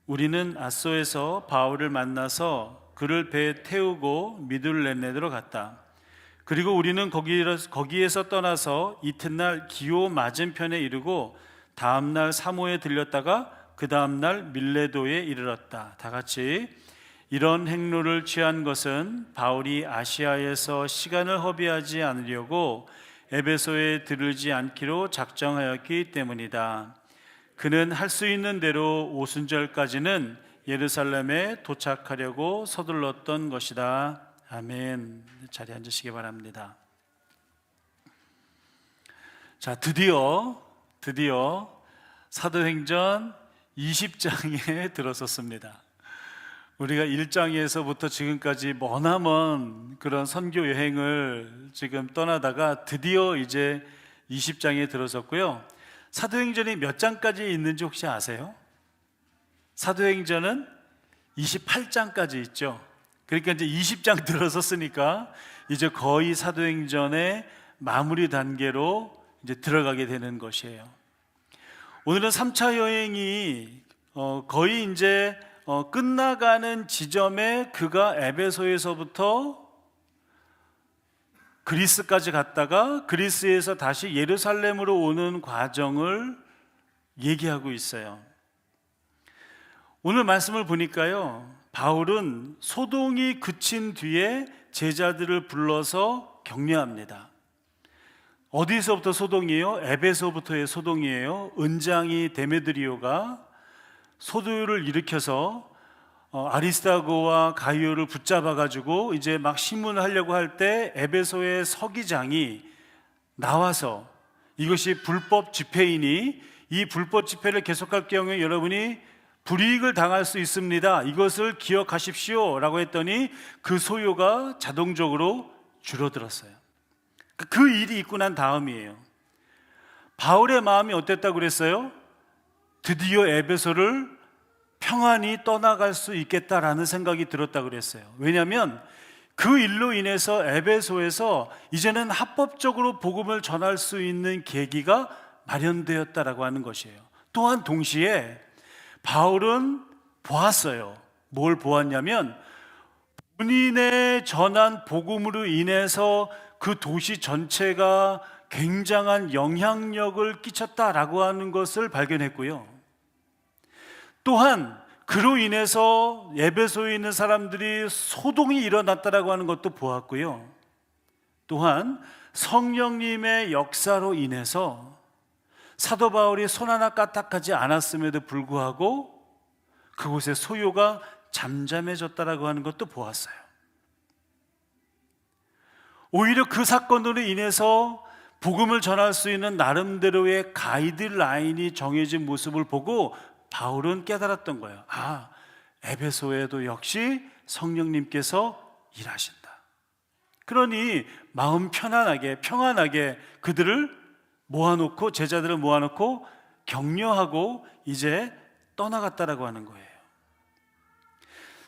S4: 우리는 아소에서 바울을 만나서 그를 배에 태우고 미둘레네로 갔다. 그리고 우리는 거기에서 떠나서 이튿날 기오 맞은편에 이르고 다음날 사모에 들렸다가 그 다음날 밀레도에 이르렀다. 다 같이 이런 행로를 취한 것은 바울이 아시아에서 시간을 허비하지 않으려고 에베소에 들르지 않기로 작정하였기 때문이다. 그는 할 수 있는 대로 오순절까지는 예루살렘에 도착하려고 서둘렀던 것이다. 아멘. 자리에 앉으시기 바랍니다. 자, 드디어 사도행전 20장에 들어섰습니다. 우리가 1장에서부터 지금까지 머나먼 그런 선교 여행을 지금 떠나다가 드디어 이제 20장에 들어섰고요. 사도행전이 몇 장까지 있는지 혹시 아세요? 사도행전은 28장까지 있죠. 그러니까 이제 20장 들어섰으니까 이제 거의 사도행전의 마무리 단계로 이제 들어가게 되는 것이에요. 오늘은 3차 여행이 거의 이제 끝나가는 지점에 그가 에베소에서부터 그리스까지 갔다가 그리스에서 다시 예루살렘으로 오는 과정을 얘기하고 있어요. 오늘 말씀을 보니까요, 바울은 소동이 그친 뒤에 제자들을 불러서 격려합니다. 어디서부터 소동이에요? 에베소부터의 소동이에요. 은장이 데메드리오가 소동을 일으켜서 아리스타고와 가이오를 붙잡아 가지고 이제 막 신문을 하려고 할 때 에베소의 서기장이 나와서 이것이 불법 집회이니 이 불법 집회를 계속할 경우에 여러분이 불이익을 당할 수 있습니다. 이것을 기억하십시오 라고 했더니 그 소요가 자동적으로 줄어들었어요. 그 일이 있고 난 다음이에요. 바울의 마음이 어땠다고 그랬어요? 드디어 에베소를 평안히 떠나갈 수 있겠다라는 생각이 들었다고 그랬어요. 왜냐하면 그 일로 인해서 에베소에서 이제는 합법적으로 복음을 전할 수 있는 계기가 마련되었다라고 하는 것이에요. 또한 동시에 바울은 보았어요. 뭘 보았냐면 본인의 전한 복음으로 인해서 그 도시 전체가 굉장한 영향력을 끼쳤다라고 하는 것을 발견했고요. 또한 그로 인해서 에베소에 있는 사람들이 소동이 일어났다라고 하는 것도 보았고요. 또한 성령님의 역사로 인해서 사도 바울이 손 하나 까딱하지 않았음에도 불구하고 그곳의 소요가 잠잠해졌다라고 하는 것도 보았어요. 오히려 그 사건으로 인해서 복음을 전할 수 있는 나름대로의 가이드라인이 정해진 모습을 보고 바울은 깨달았던 거예요. 아, 에베소에도 역시 성령님께서 일하신다. 그러니 마음 평안하게 그들을 모아놓고, 제자들을 모아놓고 격려하고 이제 떠나갔다라고 하는 거예요.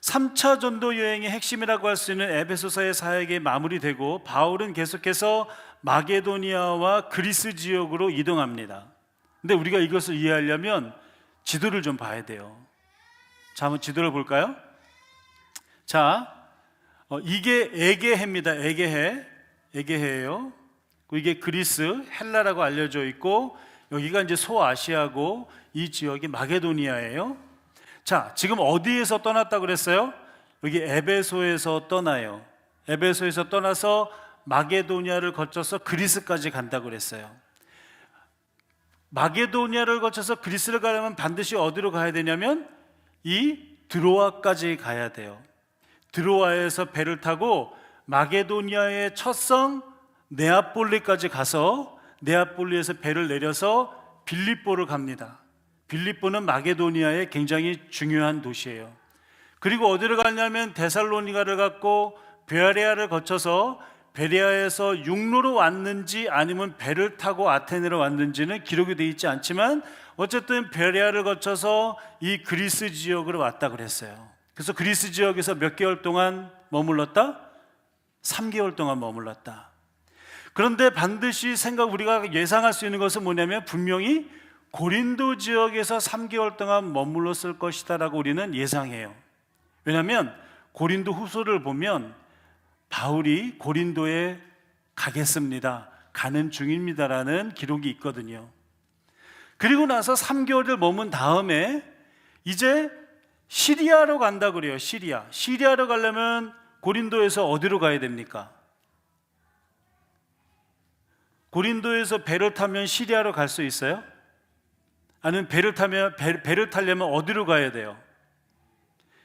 S4: 3차 전도 여행의 핵심이라고 할 수 있는 에베소서의 사역이 마무리되고 바울은 계속해서 마게도니아와 그리스 지역으로 이동합니다. 근데 우리가 이것을 이해하려면 지도를 좀 봐야 돼요. 자, 한번 지도를 볼까요? 자, 이게 에게해입니다. 에게해예요. 이게 그리스, 헬라라고 알려져 있고 여기가 이제 소아시아고 이 지역이 마게도니아예요. 자, 지금 어디에서 떠났다고 그랬어요? 여기 에베소에서 떠나요. 에베소에서 떠나서 마게도니아를 거쳐서 그리스까지 간다고 그랬어요. 마게도니아를 거쳐서 그리스를 가려면 반드시 어디로 가야 되냐면 이 드로아까지 가야 돼요. 드로아에서 배를 타고 마게도니아의 첫 성 네아폴리까지 가서 네아폴리에서 배를 내려서 빌립보를 갑니다. 빌립보는 마게도니아의 굉장히 중요한 도시예요. 그리고 어디를 가냐면 데살로니가를 갔고 베레아를 거쳐서 베레아에서 육로로 왔는지 아니면 배를 타고 아테네로 왔는지는 기록이 되어 있지 않지만 어쨌든 베레아를 거쳐서 이 그리스 지역으로 왔다 그랬어요. 그래서 그리스 지역에서 몇 개월 동안 머물렀다? 3개월 동안 머물렀다. 그런데 반드시 우리가 예상할 수 있는 것은 뭐냐면 분명히 고린도 지역에서 3개월 동안 머물렀을 것이다 라고 우리는 예상해요. 왜냐하면 고린도 후서를 보면 바울이 고린도에 가겠습니다, 가는 중입니다라는 기록이 있거든요. 그리고 나서 3개월을 머문 다음에 이제 시리아로 간다 그래요. 시리아로 가려면 고린도에서 어디로 가야 됩니까? 고린도에서 배를 타면 시리아로 갈 수 있어요? 아니면 배를 타려면 어디로 가야 돼요?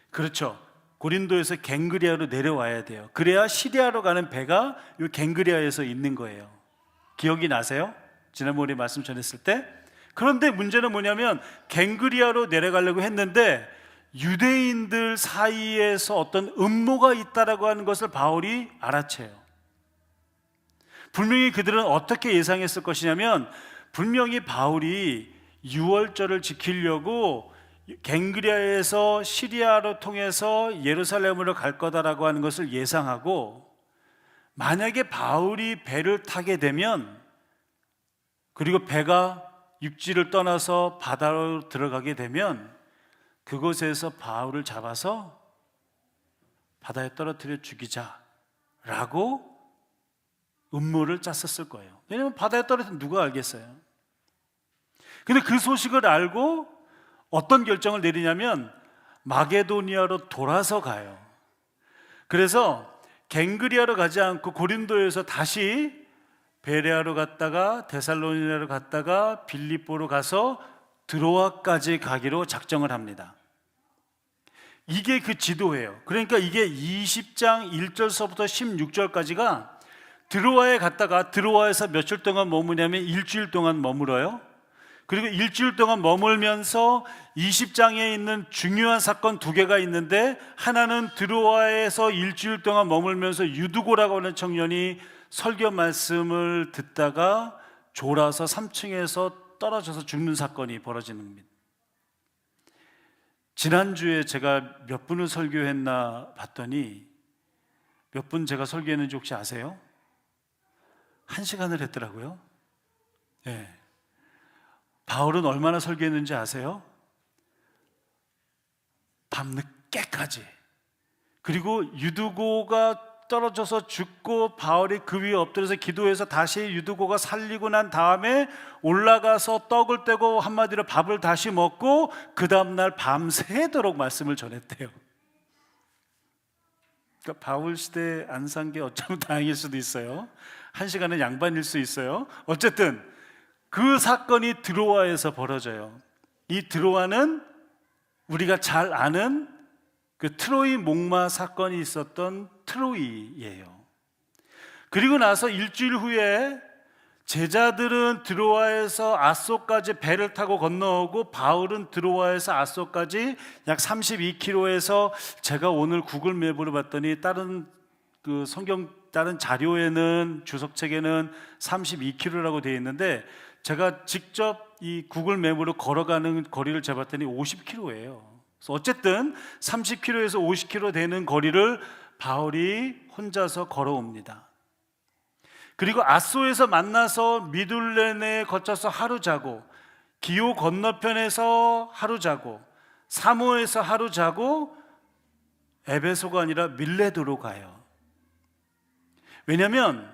S4: 그렇죠. 고린도에서 갱그리아로 내려와야 돼요. 그래야 시리아로 가는 배가 이 갱그리아에서 있는 거예요. 기억이 나세요? 지난번에 말씀 전했을 때. 그런데 문제는 뭐냐면 갱그리아로 내려가려고 했는데 유대인들 사이에서 어떤 음모가 있다라고 하는 것을 바울이 알아채요. 분명히 그들은 어떻게 예상했을 것이냐면 분명히 바울이 유월절을 지키려고 갱그리아에서 시리아로 통해서 예루살렘으로 갈 거다라고 하는 것을 예상하고, 만약에 바울이 배를 타게 되면 그리고 배가 육지를 떠나서 바다로 들어가게 되면 그곳에서 바울을 잡아서 바다에 떨어뜨려 죽이자라고 음모를 짰었을 거예요. 왜냐하면 바다에 떨어뜨리면 누가 알겠어요? 근데 그 소식을 알고 어떤 결정을 내리냐면 마게도니아로 돌아서 가요. 그래서 갱그리아로 가지 않고 고린도에서 다시 베레아로 갔다가 데살로니가로 갔다가 빌립보로 가서 드로아까지 가기로 작정을 합니다. 이게 그 지도예요. 그러니까 이게 20장 1절서부터 16절까지가 드로아에 갔다가 드로아에서 며칠 동안 머무냐면 일주일 동안 머물어요. 그리고 일주일 동안 머물면서 20장에 있는 중요한 사건 두 개가 있는데, 하나는 드로아에서 일주일 동안 머물면서 유두고라고 하는 청년이 설교 말씀을 듣다가 졸아서 3층에서 떨어져서 죽는 사건이 벌어지는 겁니다. 지난주에 제가 몇 분을 설교했나 봤더니 몇 분 제가 설교했는지 혹시 아세요? 1시간을 했더라고요. 네. 바울은 얼마나 설교했는지 아세요? 밤늦게까지. 그리고 유두고가 떨어져서 죽고 바울이 그 위에 엎드려서 기도해서 다시 유두고가 살리고 난 다음에 올라가서 떡을 떼고 한마디로 밥을 다시 먹고 그 다음날 밤새도록 말씀을 전했대요. 그러니까 바울 시대에 안 산 게 어쩌면 다행일 수도 있어요. 1시간은 양반일 수 있어요. 어쨌든 그 사건이 드로아에서 벌어져요. 이 드로아는 우리가 잘 아는 그 트로이 목마 사건이 있었던 트로이예요. 그리고 나서 일주일 후에 제자들은 드로아에서 아소까지 배를 타고 건너오고 바울은 드로아에서 아소까지 약 32km에서, 제가 오늘 구글 맵으로 봤더니 다른 그 성경 다른 자료에는 주석책에는 32km라고 되어 있는데, 제가 직접 이 구글 맵으로 걸어가는 거리를 재봤더니 50km예요. 그래서 어쨌든 30km에서 50km 되는 거리를 바울이 혼자서 걸어옵니다. 그리고 아소에서 만나서 미둘렌에 거쳐서 하루 자고, 기호 건너편에서 하루 자고, 사모에서 하루 자고, 에베소가 아니라 밀레도로 가요. 왜냐하면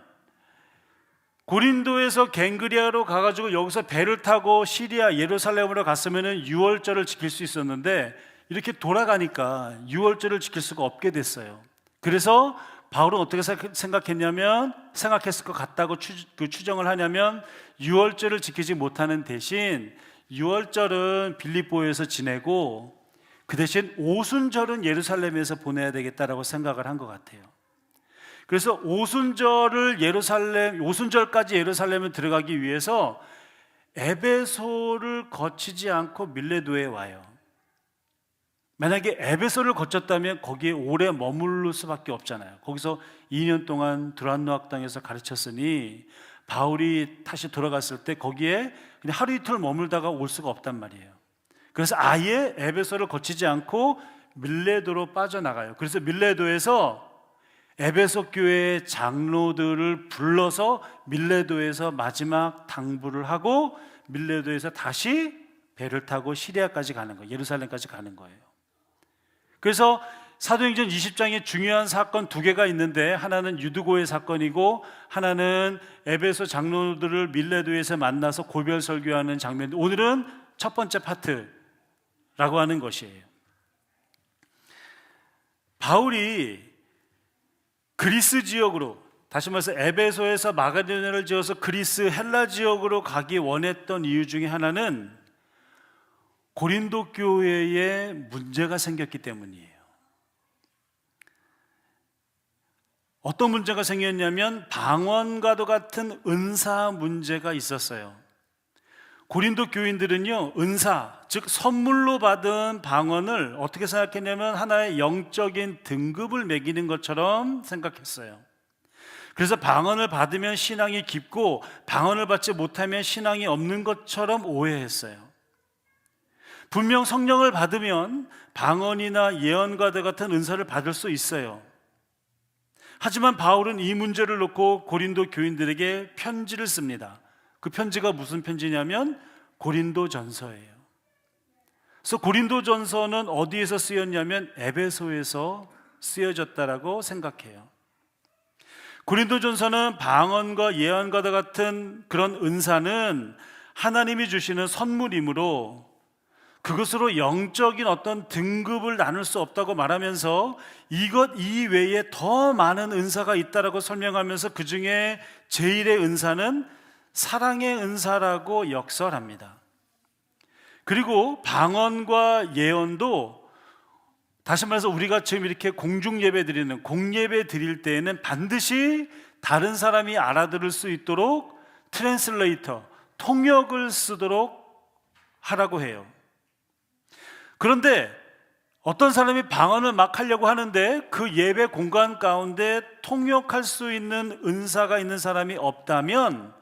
S4: 고린도에서 갱그리아로 가가지고 여기서 배를 타고 시리아 예루살렘으로 갔으면 6월절을 지킬 수 있었는데, 이렇게 돌아가니까 6월절을 지킬 수가 없게 됐어요. 그래서 바울은 어떻게 생각했을 것 같다고 추정을 하냐면, 6월절을 지키지 못하는 대신 6월절은 빌립보에서 지내고 그 대신 오순절은 예루살렘에서 보내야 되겠다라고 생각을 한 것 같아요. 그래서 오순절까지 예루살렘에 들어가기 위해서 에베소를 거치지 않고 밀레도에 와요. 만약에 에베소를 거쳤다면 거기에 오래 머무를 수밖에 없잖아요. 거기서 2년 동안 두란노 학당에서 가르쳤으니 바울이 다시 돌아갔을 때 거기에 그냥 하루 이틀 머물다가 올 수가 없단 말이에요. 그래서 아예 에베소를 거치지 않고 밀레도로 빠져나가요. 그래서 밀레도에서 에베소 교회의 장로들을 불러서 밀레도에서 마지막 당부를 하고 밀레도에서 다시 배를 타고 시리아까지 가는 거예요. 예루살렘까지 가는 거예요. 그래서 사도행전 20장에 중요한 사건 두 개가 있는데, 하나는 유두고의 사건이고 하나는 에베소 장로들을 밀레도에서 만나서 고별 설교하는 장면인데, 오늘은 첫 번째 파트라고 하는 것이에요. 바울이 그리스 지역으로, 다시 말해서 에베소에서 마게도니아를 지어서 그리스 헬라 지역으로 가기 원했던 이유 중에 하나는 고린도 교회에 문제가 생겼기 때문이에요. 어떤 문제가 생겼냐면 방언과도 같은 은사 문제가 있었어요. 고린도 교인들은요, 은사, 즉 선물로 받은 방언을 어떻게 생각했냐면 하나의 영적인 등급을 매기는 것처럼 생각했어요. 그래서 방언을 받으면 신앙이 깊고 방언을 받지 못하면 신앙이 없는 것처럼 오해했어요. 분명 성령을 받으면 방언이나 예언과도 같은 은사를 받을 수 있어요. 하지만 바울은 이 문제를 놓고 고린도 교인들에게 편지를 씁니다. 그 편지가 무슨 편지냐면 고린도전서예요. 그래서 고린도전서는 어디에서 쓰였냐면 에베소에서 쓰여졌다라고 생각해요. 고린도전서는 방언과 예언과 같은 그런 은사는 하나님이 주시는 선물이므로 그것으로 영적인 어떤 등급을 나눌 수 없다고 말하면서 이것 이외에 더 많은 은사가 있다라고 설명하면서 그 중에 제일의 은사는 사랑의 은사라고 역설합니다. 그리고 방언과 예언도 다시 말해서 우리가 지금 이렇게 공중 예배 드리는 공예배 드릴 때에는 반드시 다른 사람이 알아들을 수 있도록 트랜슬레이터, 통역을 쓰도록 하라고 해요. 그런데 어떤 사람이 방언을 막 하려고 하는데 그 예배 공간 가운데 통역할 수 있는 은사가 있는 사람이 없다면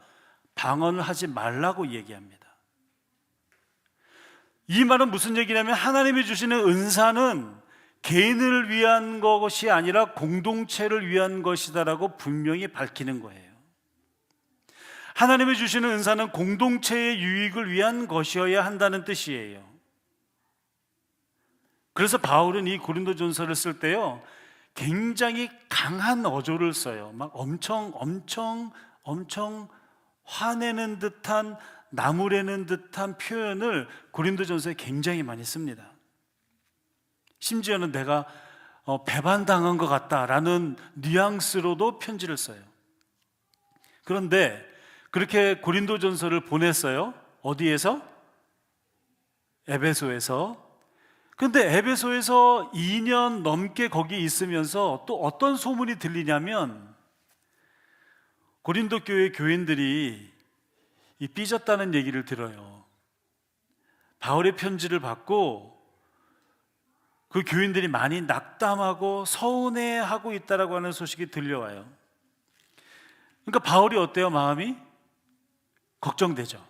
S4: 방언을 하지 말라고 얘기합니다. 이 말은 무슨 얘기냐면 하나님이 주시는 은사는 개인을 위한 것이 아니라 공동체를 위한 것이다라고 분명히 밝히는 거예요. 하나님이 주시는 은사는 공동체의 유익을 위한 것이어야 한다는 뜻이에요. 그래서 바울은 이 고린도전서를 쓸 때요, 굉장히 강한 어조를 써요. 막 엄청 화내는 듯한, 나무래는 듯한 표현을 고린도전서에 굉장히 많이 씁니다. 심지어는 내가 배반당한 것 같다라는 뉘앙스로도 편지를 써요. 그런데 그렇게 고린도전서를 보냈어요. 어디에서? 에베소에서. 근데 에베소에서 2년 넘게 거기 있으면서 또 어떤 소문이 들리냐면 고린도 교회 교인들이 삐졌다는 얘기를 들어요. 바울의 편지를 받고 그 교인들이 많이 낙담하고 서운해하고 있다라고 하는 소식이 들려와요. 그러니까 바울이 어때요? 마음이 걱정되죠.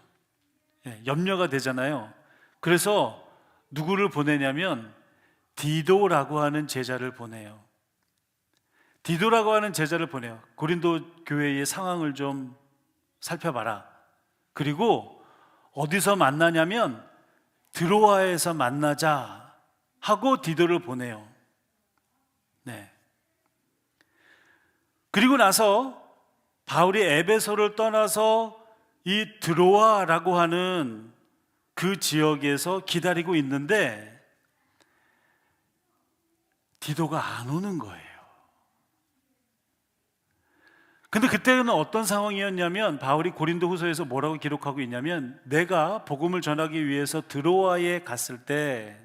S4: 염려가 되잖아요. 그래서 누구를 보내냐면 디도라고 하는 제자를 보내요. 디도라고 하는 제자를 보내요. 고린도 교회의 상황을 좀 살펴봐라. 그리고 어디서 만나냐면 드로아에서 만나자 하고 디도를 보내요. 네. 그리고 나서 바울이 에베소를 떠나서 이 드로아라고 하는 그 지역에서 기다리고 있는데 디도가 안 오는 거예요. 근데 그때는 어떤 상황이었냐면 바울이 고린도후서에서 뭐라고 기록하고 있냐면 내가 복음을 전하기 위해서 드로아에 갔을 때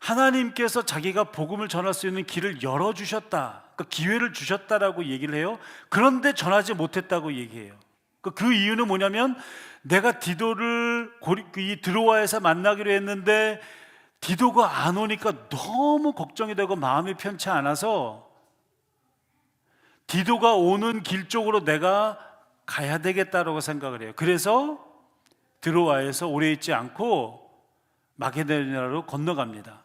S4: 하나님께서 자기가 복음을 전할 수 있는 길을 열어주셨다, 그러니까 기회를 주셨다라고 얘기를 해요. 그런데 전하지 못했다고 얘기해요. 그 이유는 뭐냐면 내가 디도를 이 드로아에서 만나기로 했는데 디도가 안 오니까 너무 걱정이 되고 마음이 편치 않아서 디도가 오는 길 쪽으로 내가 가야 되겠다라고 생각을 해요. 그래서 드로아에서 오래 있지 않고 마게도니아로 건너갑니다.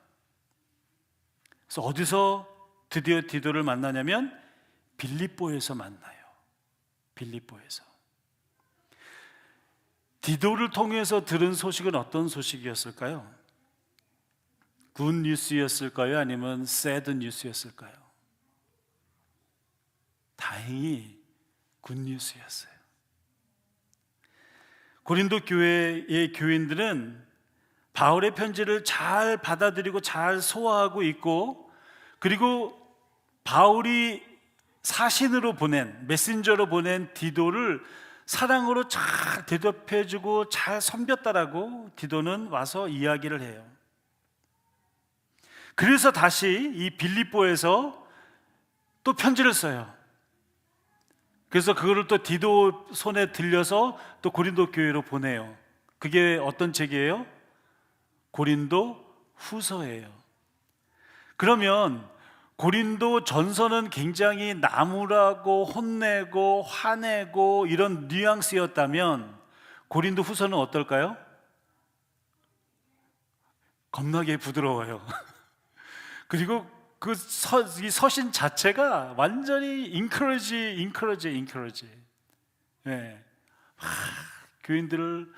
S4: 그래서 어디서 드디어 디도를 만나냐면 빌립보에서 만나요. 빌립보에서. 디도를 통해서 들은 소식은 어떤 소식이었을까요? 굿 뉴스였을까요? 아니면 새드 뉴스였을까요? 다행히 굿 뉴스였어요. 고린도 교회의 교인들은 바울의 편지를 잘 받아들이고 잘 소화하고 있고, 그리고 바울이 사신으로 보낸, 메신저로 보낸 디도를 사랑으로 잘 대접해주고 잘 섬겼다라고 디도는 와서 이야기를 해요. 그래서 다시 이 빌립보에서 또 편지를 써요. 그래서 그거를 또 디도 손에 들려서 또 고린도 교회로 보내요. 그게 어떤 책이에요? 고린도 후서예요. 그러면 고린도 전서는 굉장히 나무라고 혼내고 화내고 이런 뉘앙스였다면 고린도 후서는 어떨까요? 겁나게 부드러워요. 그리고 이 서신 자체가 완전히 encourage. 네. 교인들을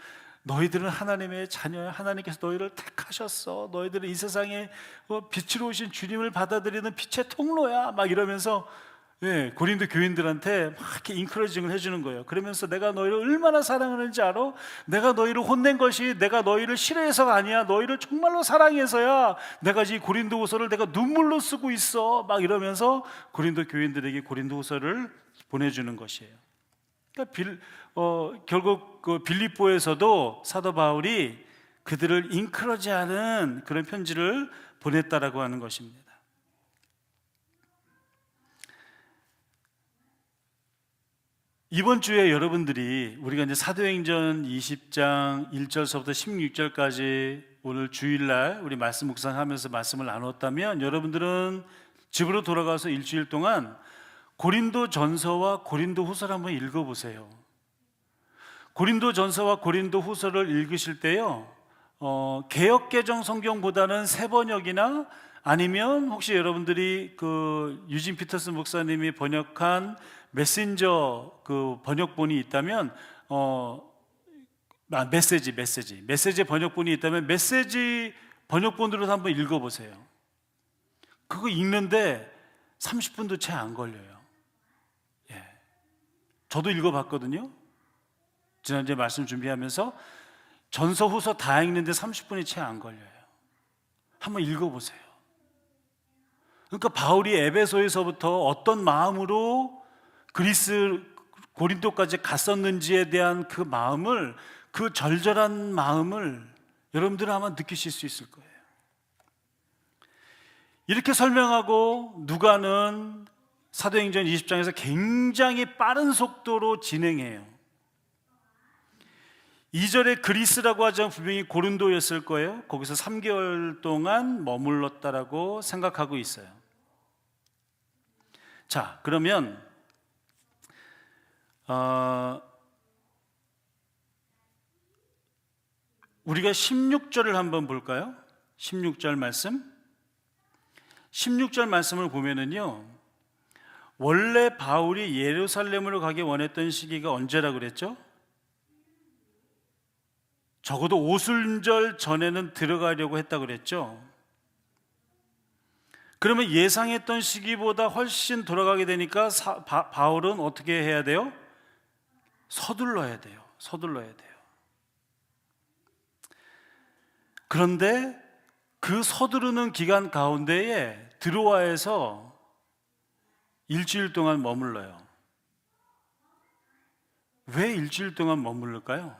S4: 너희들은 하나님의 자녀야. 하나님께서 너희를 택하셨어. 너희들은 이 세상에 빛으로 오신 주님을 받아들이는 빛의 통로야. 막 이러면서 예, 고린도 교인들한테 막 이렇게 인커리징을 해주는 거예요. 그러면서 내가 너희를 얼마나 사랑하는지 알아? 내가 너희를 혼낸 것이 내가 너희를 싫어해서가 아니야. 너희를 정말로 사랑해서야 내가 이 고린도후서를 내가 눈물로 쓰고 있어. 막 이러면서 고린도 교인들에게 고린도후서를 보내주는 것이에요. 그러니까 결국 그 빌립보에서도 사도 바울이 그들을 인커러지하는 그런 편지를 보냈다라고 하는 것입니다. 이번 주에 여러분들이 우리가 이제 사도행전 20장 1절서부터 16절까지 오늘 주일날 우리 말씀 묵상하면서 말씀을 나눴다면 여러분들은 집으로 돌아가서 일주일 동안 고린도 전서와 고린도 후서를 한번 읽어보세요. 고린도 전서와 고린도 후서를 읽으실 때요, 개역개정 성경보다는 새번역이나 아니면 혹시 여러분들이 그 유진 피터슨 목사님이 번역한 메신저 그 번역본이 있다면 메시지 번역본이 있다면 메시지 번역본으로 한번 읽어보세요. 그거 읽는데 30분도 채 안 걸려요. 예. 저도 읽어봤거든요. 지난주에 말씀 준비하면서 전서 후서 다 읽는데 30분이 채 안 걸려요. 한번 읽어보세요. 그러니까 바울이 에베소에서부터 어떤 마음으로 그리스 고린도까지 갔었는지에 대한 그 마음을, 그 절절한 마음을 여러분들은 아마 느끼실 수 있을 거예요. 이렇게 설명하고 누가는 사도행전 20장에서 굉장히 빠른 속도로 진행해요. 2절에 그리스라고 하자면 분명히 고린도였을 거예요. 거기서 3개월 동안 머물렀다라고 생각하고 있어요. 자, 그러면 우리가 16절을 한번 볼까요? 16절 말씀. 16절 말씀을 보면은요, 원래 바울이 예루살렘으로 가기 원했던 시기가 언제라 그랬죠? 적어도 오순절 전에는 들어가려고 했다 그랬죠. 그러면 예상했던 시기보다 훨씬 돌아가게 되니까 바울은 어떻게 해야 돼요? 서둘러야 돼요. 그런데 그 서두르는 기간 가운데에 드로아에서 일주일 동안 머물러요. 왜 일주일 동안 머무를까요?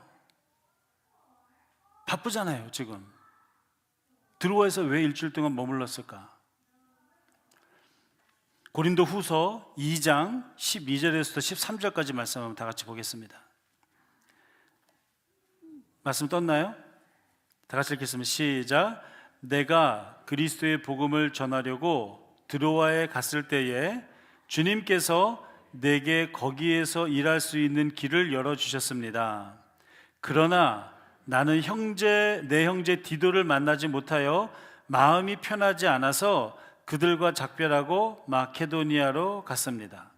S4: 바쁘잖아요, 지금. 드로아에서 왜 일주일 동안 머물렀을까? 고린도 후서 2장 12절에서부터 13절까지 말씀 한번 다 같이 보겠습니다. 말씀 떴나요? 다 같이 읽겠습니다. 시작. 내가 그리스도의 복음을 전하려고 드로아에 갔을 때에 주님께서 내게 거기에서 일할 수 있는 길을 열어주셨습니다. 그러나 나는 내 형제 디도를 만나지 못하여 마음이 편하지 않아서 그들과 작별하고 마케도니아로 갔습니다.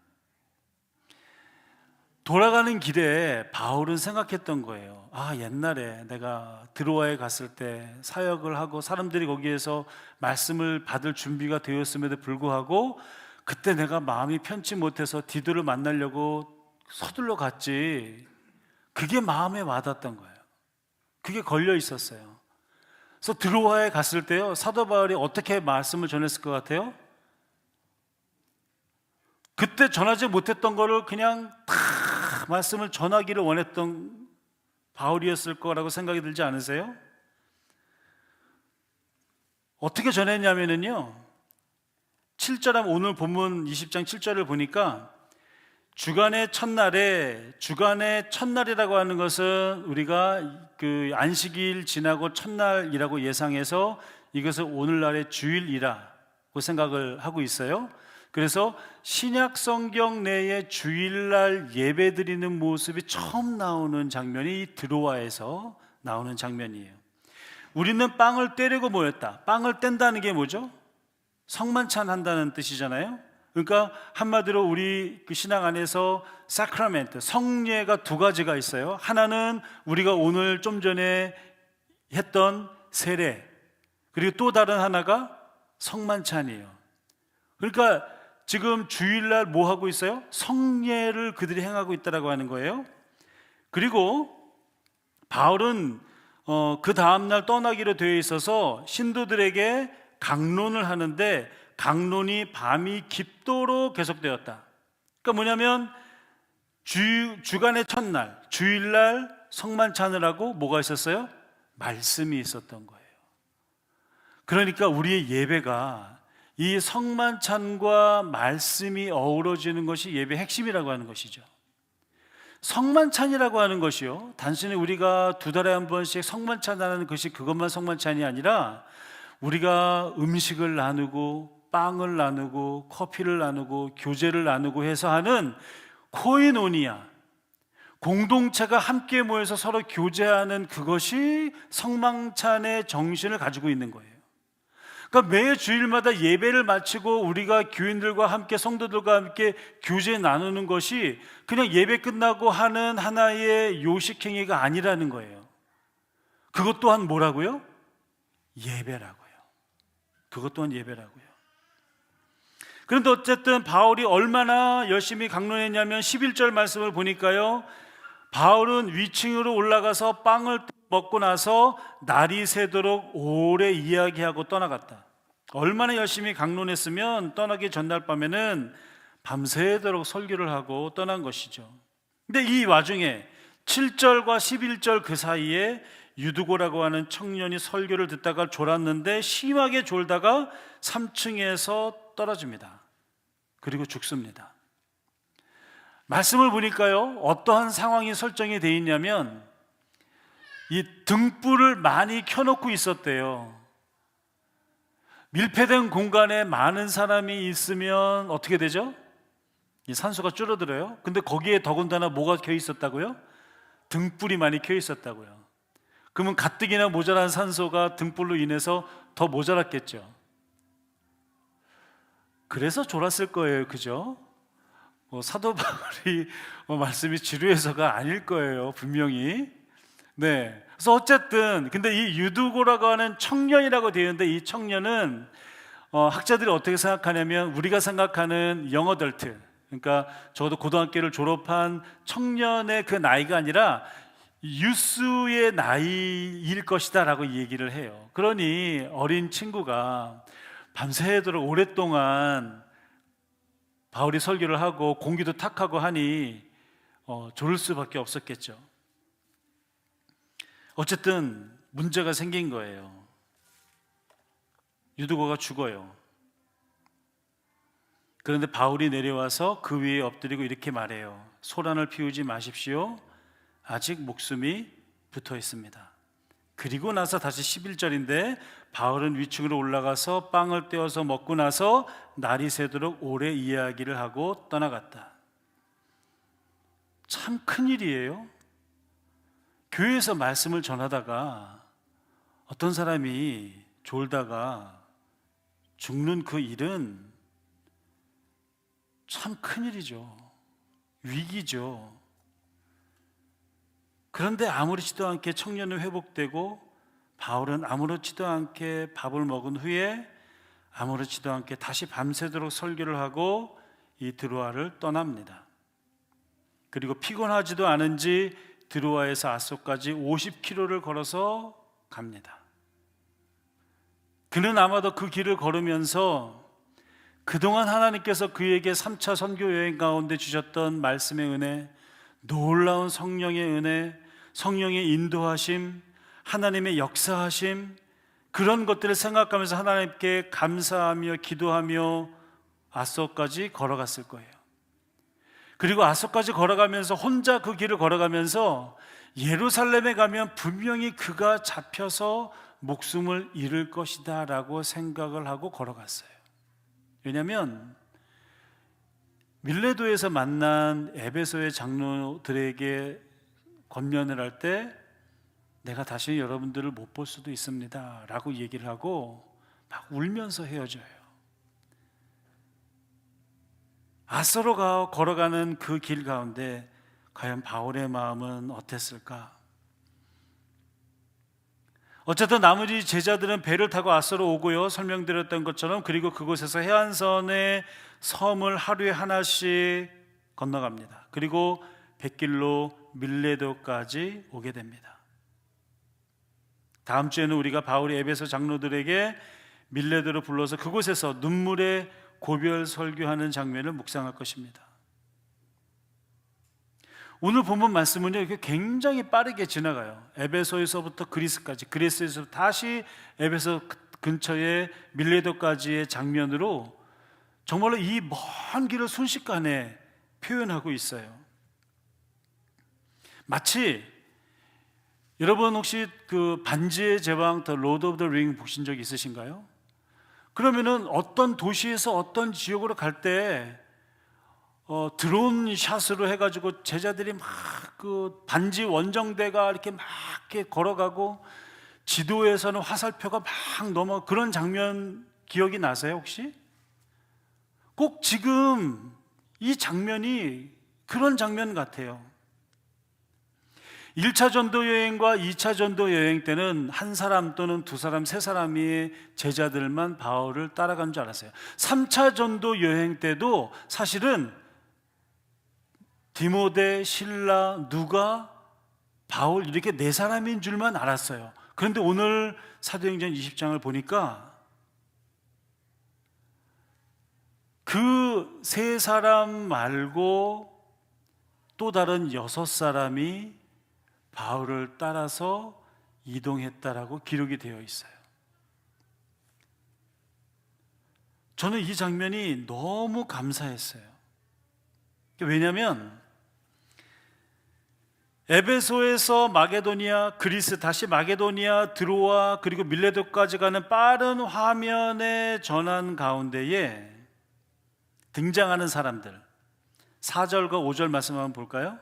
S4: 돌아가는 길에 바울은 생각했던 거예요. 옛날에 내가 드로아에 갔을 때 사역을 하고 사람들이 거기에서 말씀을 받을 준비가 되었음에도 불구하고 그때 내가 마음이 편치 못해서 디도를 만나려고 서둘러 갔지. 그게 마음에 와닿았던 거예요. 그게 걸려 있었어요. 그래서 드로아에 갔을 때요, 사도 바울이 어떻게 말씀을 전했을 것 같아요? 그때 전하지 못했던 거를 그냥 다 말씀을 전하기를 원했던 바울이었을 거라고 생각이 들지 않으세요? 어떻게 전했냐면요, 7절, 오늘 본문 20장 7절을 보니까 주간의 첫날이라고 하는 것은 우리가 그 안식일 지나고 첫날이라고 예상해서 이것을 오늘날의 주일이라고 생각을 하고 있어요. 그래서 신약 성경 내에 주일날 예배 드리는 모습이 처음 나오는 장면이 드로아에서 나오는 장면이에요. 우리는 빵을 떼려고 모였다. 빵을 뗀다는 게 뭐죠? 성만찬 한다는 뜻이잖아요. 그러니까 한마디로 우리 그 신앙 안에서 사크라멘트, 성례가 두 가지가 있어요. 하나는 우리가 오늘 좀 전에 했던 세례, 그리고 또 다른 하나가 성만찬이에요. 그러니까 지금 주일날 뭐 하고 있어요? 성례를 그들이 행하고 있다라고 하는 거예요. 그리고 바울은 그 다음날 떠나기로 되어 있어서 신도들에게 강론을 하는데 강론이 밤이 깊도록 계속되었다. 그러니까 뭐냐면 주간의 첫날 주일날 성만찬을 하고 뭐가 있었어요? 말씀이 있었던 거예요. 그러니까 우리의 예배가 이 성만찬과 말씀이 어우러지는 것이 예배의 핵심이라고 하는 것이죠. 성만찬이라고 하는 것이요, 단순히 우리가 2달에 한 번씩 성만찬하는 것이 그것만 성만찬이 아니라 우리가 음식을 나누고 빵을 나누고 커피를 나누고 교제를 나누고 해서 하는 코이노니아, 공동체가 함께 모여서 서로 교제하는 그것이 성만찬의 정신을 가지고 있는 거예요. 그러니까 매 주일마다 예배를 마치고 우리가 교인들과 함께 성도들과 함께 교제 나누는 것이 그냥 예배 끝나고 하는 하나의 요식행위가 아니라는 거예요. 그것 또한 뭐라고요? 예배라고요. 그것 또한 예배라고요. 그런데 어쨌든 바울이 얼마나 열심히 강론했냐면 11절 말씀을 보니까요, 바울은 위층으로 올라가서 빵을 먹고 나서 날이 새도록 오래 이야기하고 떠나갔다. 얼마나 열심히 강론했으면 떠나기 전날 밤에는 밤새도록 설교를 하고 떠난 것이죠. 근데 이 와중에 7절과 11절 그 사이에 유두고라고 하는 청년이 설교를 듣다가 졸았는데 심하게 졸다가 3층에서 떨어집니다. 그리고 죽습니다. 말씀을 보니까요, 어떠한 상황이 설정이 되어 있냐면 이 등불을 많이 켜놓고 있었대요. 밀폐된 공간에 많은 사람이 있으면 어떻게 되죠? 이 산소가 줄어들어요. 근데 거기에 더군다나 뭐가 켜 있었다고요? 등불이 많이 켜 있었다고요. 그러면 가뜩이나 모자란 산소가 등불로 인해서 더 모자랐겠죠. 그래서 졸았을 거예요, 그죠? 사도 바울이 말씀이 지루해서가 아닐 거예요, 분명히. 네. 그래서 어쨌든 근데 이 유두고라고 하는 청년이라고 되어 있는데 이 청년은 학자들이 어떻게 생각하냐면 우리가 생각하는 영어덜트, 그러니까 적어도 고등학교를 졸업한 청년의 그 나이가 아니라 유스의 나이일 것이다 라고 얘기를 해요. 그러니 어린 친구가 밤새도록 오랫동안 바울이 설교를 하고 공기도 탁하고 하니 졸을 수밖에 없었겠죠. 어쨌든 문제가 생긴 거예요. 유두고가 죽어요. 그런데 바울이 내려와서 그 위에 엎드리고 이렇게 말해요. 소란을 피우지 마십시오. 아직 목숨이 붙어 있습니다. 그리고 나서 다시 11절인데 바울은 위층으로 올라가서 빵을 떼어서 먹고 나서 날이 새도록 오래 이야기를 하고 떠나갔다. 참 큰일이에요. 교회에서 말씀을 전하다가 어떤 사람이 졸다가 죽는 그 일은 참 큰일이죠. 위기죠. 그런데 아무렇지도 않게 청년은 회복되고 바울은 아무렇지도 않게 밥을 먹은 후에 아무렇지도 않게 다시 밤새도록 설교를 하고 이 드로아를 떠납니다. 그리고 피곤하지도 않은지 드로아에서 아소까지 50km를 걸어서 갑니다. 그는 아마도 그 길을 걸으면서 그동안 하나님께서 그에게 3차 선교 여행 가운데 주셨던 말씀의 은혜, 놀라운 성령의 은혜, 성령의 인도하심, 하나님의 역사하심, 그런 것들을 생각하면서 하나님께 감사하며 기도하며 아소까지 걸어갔을 거예요. 그리고 아소까지 걸어가면서 혼자 그 길을 걸어가면서 예루살렘에 가면 분명히 그가 잡혀서 목숨을 잃을 것이다 라고 생각을 하고 걸어갔어요. 왜냐하면 밀레도에서 만난 에베소의 장로들에게 권면을 할 때 내가 다시 여러분들을 못 볼 수도 있습니다 라고 얘기를 하고 막 울면서 헤어져요. 아소로 걸어가는 그 길 가운데 과연 바울의 마음은 어땠을까? 어쨌든 나머지 제자들은 배를 타고 아소로 오고요, 설명드렸던 것처럼. 그리고 그곳에서 해안선에 섬을 하루에 하나씩 건너갑니다. 그리고 백길로 밀레도까지 오게 됩니다. 다음 주에는 우리가 바울이 에베소 장로들에게 밀레도로 불러서 그곳에서 눈물의 고별 설교하는 장면을 묵상할 것입니다. 오늘 본문 말씀은요, 이게 굉장히 빠르게 지나가요. 에베소에서부터 그리스까지, 그리스에서 다시 에베소 근처의 밀레도까지의 장면으로 정말로 이 먼 길을 순식간에 표현하고 있어요. 마치 여러분 혹시 그 반지의 제왕 더 로드 오브 더 링 보신 적 있으신가요? 그러면은 어떤 도시에서 어떤 지역으로 갈 때 드론 샷으로 해가지고 제자들이 막 그 반지 원정대가 이렇게 막 이렇게 걸어가고 지도에서는 화살표가 막 넘어, 그런 장면 기억이 나세요 혹시? 꼭 지금 이 장면이 그런 장면 같아요. 1차 전도 여행과 2차 전도 여행 때는 한 사람 또는 두 사람, 세 사람이 제자들만 바울을 따라간 줄 알았어요. 3차 전도 여행 때도 사실은 디모데, 실라, 누가, 바울 이렇게 네 사람인 줄만 알았어요. 그런데 오늘 사도행전 20장을 보니까 그 세 사람 말고 또 다른 6사람이 바울을 따라서 이동했다라고 기록이 되어 있어요. 저는 이 장면이 너무 감사했어요. 왜냐하면 에베소에서 마게도니아, 그리스, 다시 마게도니아, 드로아, 그리고 밀레도까지 가는 빠른 화면의 전환 가운데에 등장하는 사람들, 4절과 5절 말씀 한번 볼까요?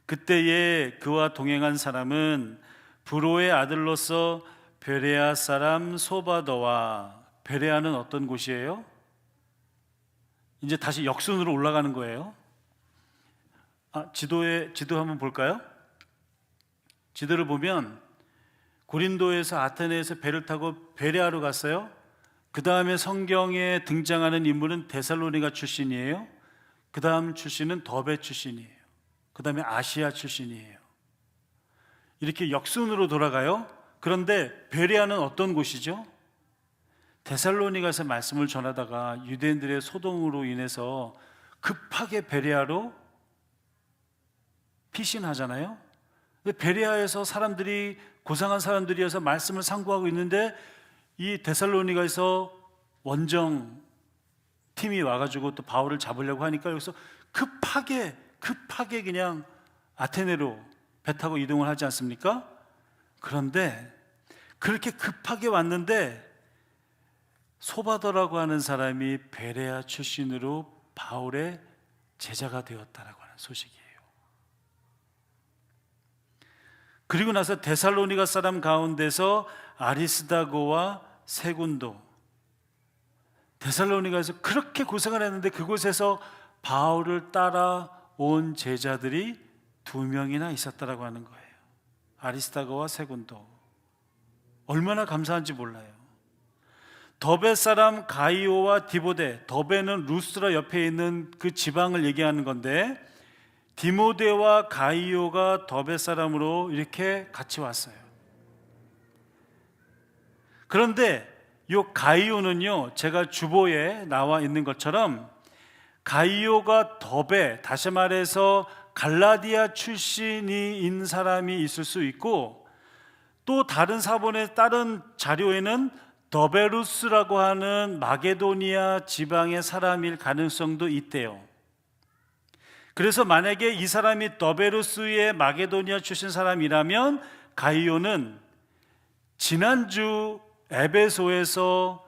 S4: 그때에 그와 동행한 사람은 브로의 아들로서 베레아 사람 소바더와, 베레아는 어떤 곳이에요? 이제 다시 역순으로 올라가는 거예요. 지도 한번 볼까요? 지도를 보면 고린도에서 아테네에서 배를 타고 베레아로 갔어요. 그 다음에 성경에 등장하는 인물은 데살로니가 출신이에요. 그 다음 출신은 더베 출신이에요. 그 다음에 아시아 출신이에요. 이렇게 역순으로 돌아가요. 그런데 베레아는 어떤 곳이죠? 데살로니가에서 말씀을 전하다가 유대인들의 소동으로 인해서 급하게 베레아로 피신하잖아요. 근데 베레아에서 사람들이 고상한 사람들이어서 말씀을 상고하고 있는데 이 데살로니가에서 원정 팀이 와가지고 또 바울을 잡으려고 하니까 여기서 급하게 그냥 아테네로 배 타고 이동을 하지 않습니까? 그런데 그렇게 급하게 왔는데 소바더라고 하는 사람이 베레아 출신으로 바울의 제자가 되었다라고 하는 소식이에요. 그리고 나서 데살로니가 사람 가운데서 아리스다고와 세군도, 데살로니가에서 그렇게 고생을 했는데 그곳에서 바울을 따라온 제자들이 2명이나 있었다라고 하는 거예요. 아리스다고와 세군도. 얼마나 감사한지 몰라요. 더베 사람 가이오와 디모데, 더베는 루스드라 옆에 있는 그 지방을 얘기하는 건데 디모데와 가이오가 더베 사람으로 이렇게 같이 왔어요. 그런데 이 가이오는요, 제가 주보에 나와 있는 것처럼 가이오가 더베, 다시 말해서 갈라디아 출신인 사람이 있을 수 있고, 또 다른 사본의 다른 자료에는 더베루스라고 하는 마게도니아 지방의 사람일 가능성도 있대요. 그래서 만약에 이 사람이 더베루스의 마게도니아 출신 사람이라면 가이오는 지난주 에베소에서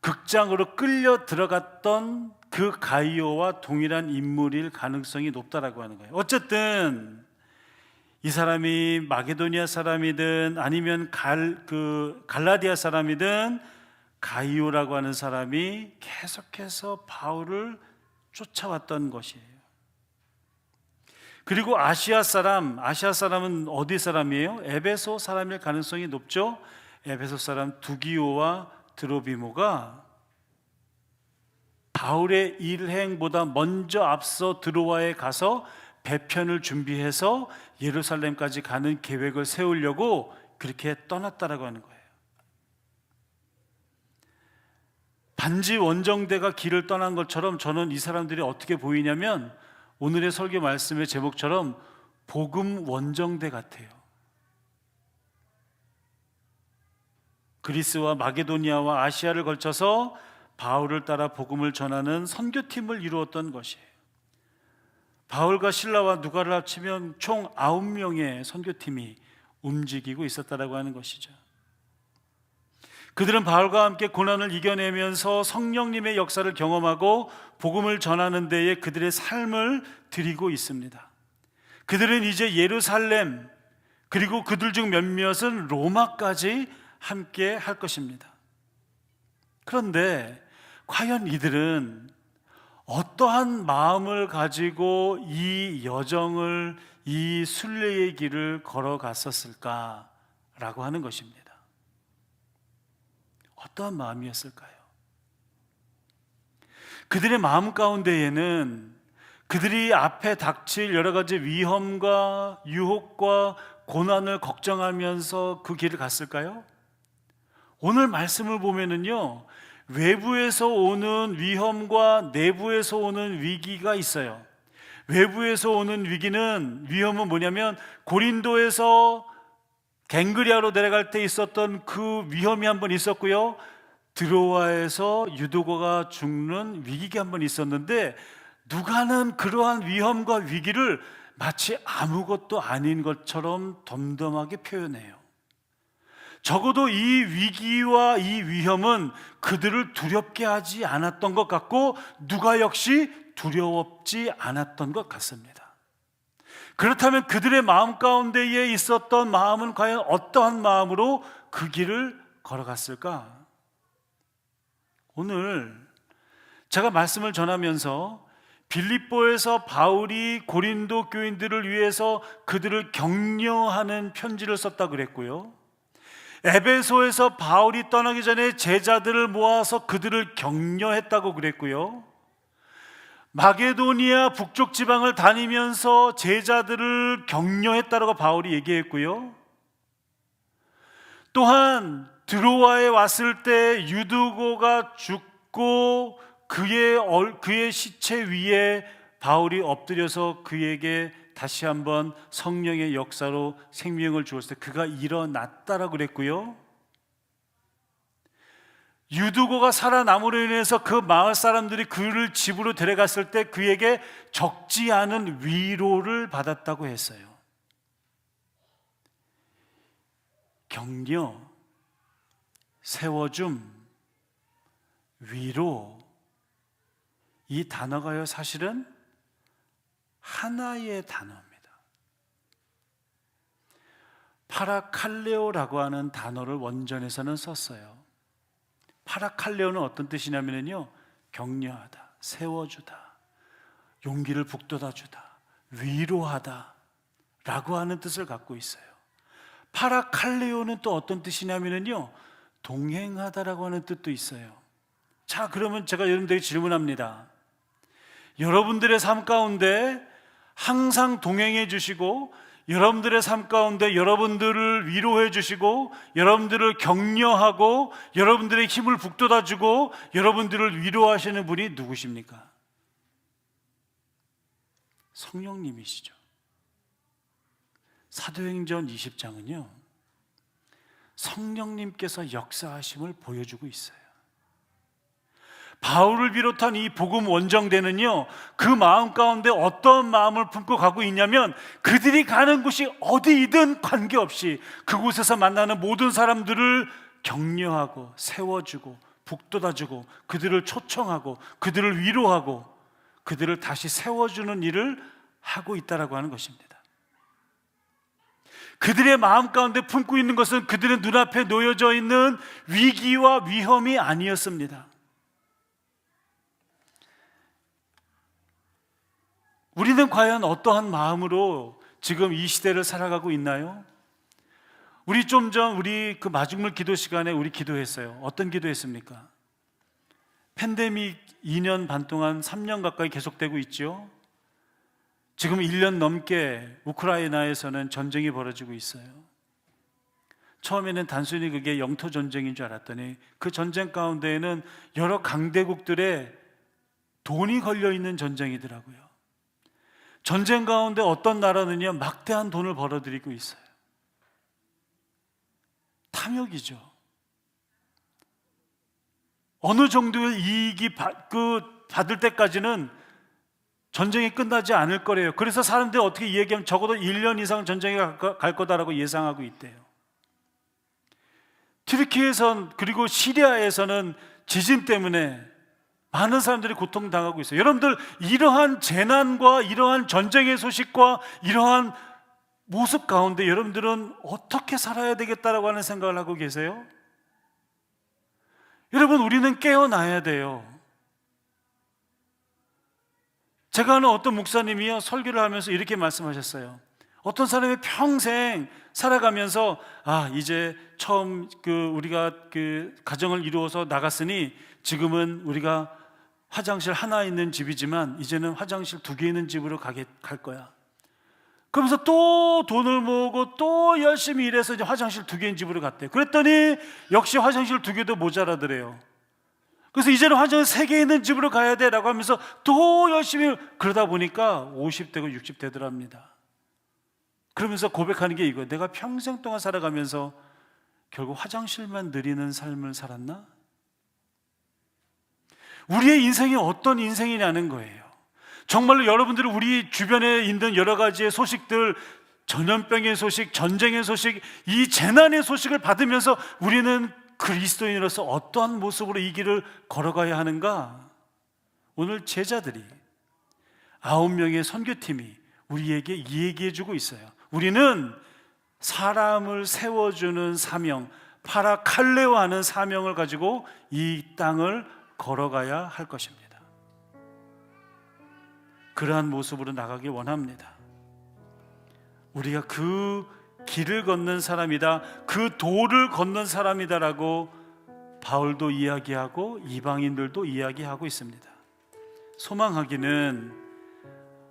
S4: 극장으로 끌려 들어갔던 그 가이오와 동일한 인물일 가능성이 높다라고 하는 거예요. 어쨌든 이 사람이 마게도니아 사람이든 아니면 갈라디아 사람이든 가이오라고 하는 사람이 계속해서 바울을 쫓아왔던 것이에요. 그리고 아시아 사람은 어디 사람이에요? 에베소 사람일 가능성이 높죠. 에베소 사람 두기오와 드로비모가 바울의 일행보다 먼저 앞서 드로아에 가서 배편을 준비해서 예루살렘까지 가는 계획을 세우려고 그렇게 떠났다라고 하는 거예요. 반지 원정대가 길을 떠난 것처럼 저는 이 사람들이 어떻게 보이냐면 오늘의 설교 말씀의 제목처럼 복음 원정대 같아요. 그리스와 마게도니아와 아시아를 걸쳐서 바울을 따라 복음을 전하는 선교팀을 이루었던 것이에요. 바울과 실라와 누가를 합치면 총 9명의 선교팀이 움직이고 있었다라고 하는 것이죠. 그들은 바울과 함께 고난을 이겨내면서 성령님의 역사를 경험하고 복음을 전하는 데에 그들의 삶을 드리고 있습니다. 그들은 이제 예루살렘 그리고 그들 중 몇몇은 로마까지 함께 할 것입니다. 그런데 과연 이들은 어떠한 마음을 가지고 이 여정을, 이 순례의 길을 걸어갔었을까라고 하는 것입니다. 어떠한 마음이었을까요? 그들의 마음 가운데에는 그들이 앞에 닥칠 여러 가지 위험과 유혹과 고난을 걱정하면서 그 길을 갔을까요? 오늘 말씀을 보면은요, 외부에서 오는 위험과 내부에서 오는 위기가 있어요. 외부에서 오는 위험은 뭐냐면 고린도에서 갱그리아로 내려갈 때 있었던 그 위험이 한 번 있었고요, 드로아에서 유도고가 죽는 위기가 한 번 있었는데 누가는 그러한 위험과 위기를 마치 아무것도 아닌 것처럼 덤덤하게 표현해요. 적어도 이 위기와 이 위험은 그들을 두렵게 하지 않았던 것 같고 누가 역시 두려웠지 않았던 것 같습니다. 그렇다면 그들의 마음 가운데에 있었던 마음은 과연 어떠한 마음으로 그 길을 걸어갔을까? 오늘 제가 말씀을 전하면서 빌립보에서 바울이 고린도 교인들을 위해서 그들을 격려하는 편지를 썼다고 그랬고요, 에베소에서 바울이 떠나기 전에 제자들을 모아서 그들을 격려했다고 그랬고요, 마게도니아 북쪽 지방을 다니면서 제자들을 격려했다고 바울이 얘기했고요, 또한 드로아에 왔을 때 유두고가 죽고 그의 시체 위에 바울이 엎드려서 그에게 다시 한번 성령의 역사로 생명을 주었을 때 그가 일어났다라고 그랬고요, 유두고가 살아남으로 인해서 그 마을 사람들이 그를 집으로 데려갔을 때 그에게 적지 않은 위로를 받았다고 했어요. 격려, 세워줌, 위로, 이 단어가요 사실은 하나의 단어입니다. 파라칼레오라고 하는 단어를 원전에서는 썼어요. 파라칼레오는 어떤 뜻이냐면요, 격려하다, 세워주다, 용기를 북돋아주다, 위로하다 라고 하는 뜻을 갖고 있어요. 파라칼레오는 또 어떤 뜻이냐면요, 동행하다라고 하는 뜻도 있어요. 자, 그러면 제가 여러분들에게 질문합니다. 여러분들의 삶 가운데 항상 동행해 주시고 여러분들의 삶 가운데 여러분들을 위로해 주시고 여러분들을 격려하고 여러분들의 힘을 북돋아 주고 여러분들을 위로하시는 분이 누구십니까? 성령님이시죠. 사도행전 20장은요 성령님께서 역사하심을 보여주고 있어요. 바울을 비롯한 이 복음 원정대는요 그 마음 가운데 어떤 마음을 품고 가고 있냐면 그들이 가는 곳이 어디이든 관계없이 그곳에서 만나는 모든 사람들을 격려하고 세워주고 북돋아주고 그들을 초청하고 그들을 위로하고 그들을 다시 세워주는 일을 하고 있다라고 하는 것입니다. 그들의 마음 가운데 품고 있는 것은 그들의 눈앞에 놓여져 있는 위기와 위험이 아니었습니다. 우리는 과연 어떠한 마음으로 지금 이 시대를 살아가고 있나요? 우리 좀 전 우리 그 마중물 기도 시간에 우리 기도했어요. 어떤 기도했습니까? 팬데믹 2년 반 동안 3년 가까이 계속되고 있죠. 지금 1년 넘게 우크라이나에서는 전쟁이 벌어지고 있어요. 처음에는 단순히 그게 영토 전쟁인 줄 알았더니 그 전쟁 가운데에는 여러 강대국들의 돈이 걸려있는 전쟁이더라고요. 전쟁 가운데 어떤 나라는요, 막대한 돈을 벌어들이고 있어요. 탐욕이죠. 어느 정도의 이익이 받을 때까지는 전쟁이 끝나지 않을 거래요. 그래서 사람들이 어떻게 얘기하면 적어도 1년 이상 전쟁이 갈 거다라고 예상하고 있대요. 튀르키예에선 그리고 시리아에서는 지진 때문에 많은 사람들이 고통당하고 있어요. 여러분들 이러한 재난과 이러한 전쟁의 소식과 이러한 모습 가운데 여러분들은 어떻게 살아야 되겠다라고 하는 생각을 하고 계세요? 여러분, 우리는 깨어나야 돼요. 제가 아는 어떤 목사님이요, 설교를 하면서 이렇게 말씀하셨어요. 어떤 사람이 평생 살아가면서 이제 처음 우리가 가정을 이루어서 나갔으니 지금은 우리가 화장실 하나 있는 집이지만 이제는 화장실 2개 있는 집으로 갈 거야. 그러면서 또 돈을 모으고 또 열심히 일해서 이제 화장실 2개인 집으로 갔대요. 그랬더니 역시 화장실 2개도 모자라더래요. 그래서 이제는 화장실 3개 있는 집으로 가야 돼 라고 하면서 또 열심히, 그러다 보니까 50대고 60대더랍니다. 그러면서 고백하는 게 이거예요. 내가 평생 동안 살아가면서 결국 화장실만 누리는 삶을 살았나? 우리의 인생이 어떤 인생이냐는 거예요. 정말로 여러분들은 우리 주변에 있는 여러 가지의 소식들, 전염병의 소식, 전쟁의 소식, 이 재난의 소식을 받으면서 우리는 그리스도인으로서 어떠한 모습으로 이 길을 걸어가야 하는가? 오늘 제자들이 9명의 선교팀이 우리에게 얘기해주고 있어요. 우리는 사람을 세워주는 사명, 파라칼레오하는 사명을 가지고 이 땅을 걸어가야 할 것입니다. 그러한 모습으로 나가길 원합니다. 우리가 그 길을 걷는 사람이다, 그 도를 걷는 사람이다라고 바울도 이야기하고 이방인들도 이야기하고 있습니다. 소망하기는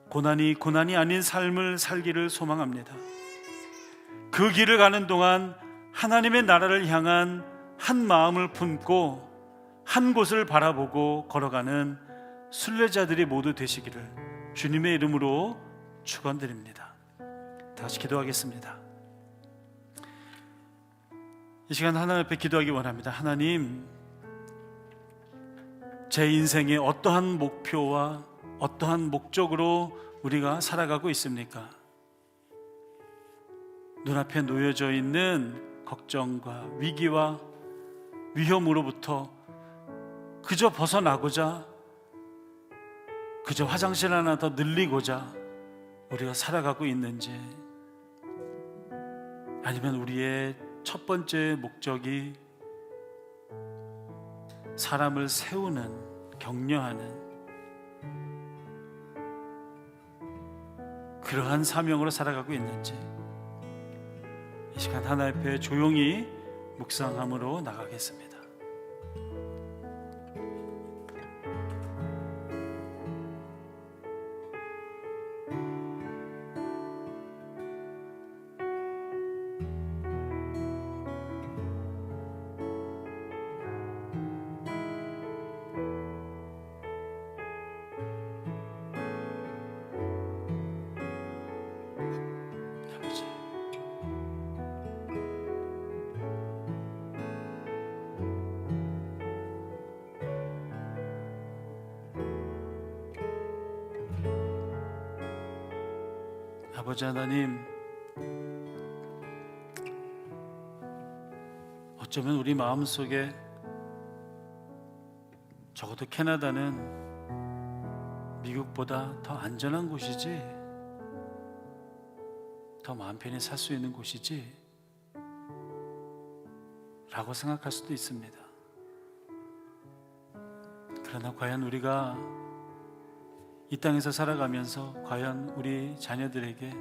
S4: 고난이 아닌 삶을 살기를 소망합니다. 그 길을 가는 동안 하나님의 나라를 향한 한 마음을 품고 한 곳을 바라보고 걸어가는 순례자들이 모두 되시기를 주님의 이름으로 축원드립니다. 다시 기도하겠습니다. 이 시간 하나님 앞에 기도하기 원합니다. 하나님, 제 인생의 어떠한 목표와 어떠한 목적으로 우리가 살아가고 있습니까? 눈앞에 놓여져 있는 걱정과 위기와 위험으로부터 그저 벗어나고자, 그저 화장실 하나 더 늘리고자 우리가 살아가고 있는지, 아니면 우리의 첫 번째 목적이 사람을 세우는, 격려하는 그러한 사명으로 살아가고 있는지, 이 시간 하나님 앞에 조용히 묵상함으로 나가겠습니다. 아버지 하나님, 어쩌면 우리 마음속에 적어도 캐나다는 미국보다 더 안전한 곳이지, 더 마음 편히 살 수 있는 곳이지 라고 생각할 수도 있습니다. 그러나 과연 우리가 이 땅에서 살아가면서 과연 우리 자녀들에게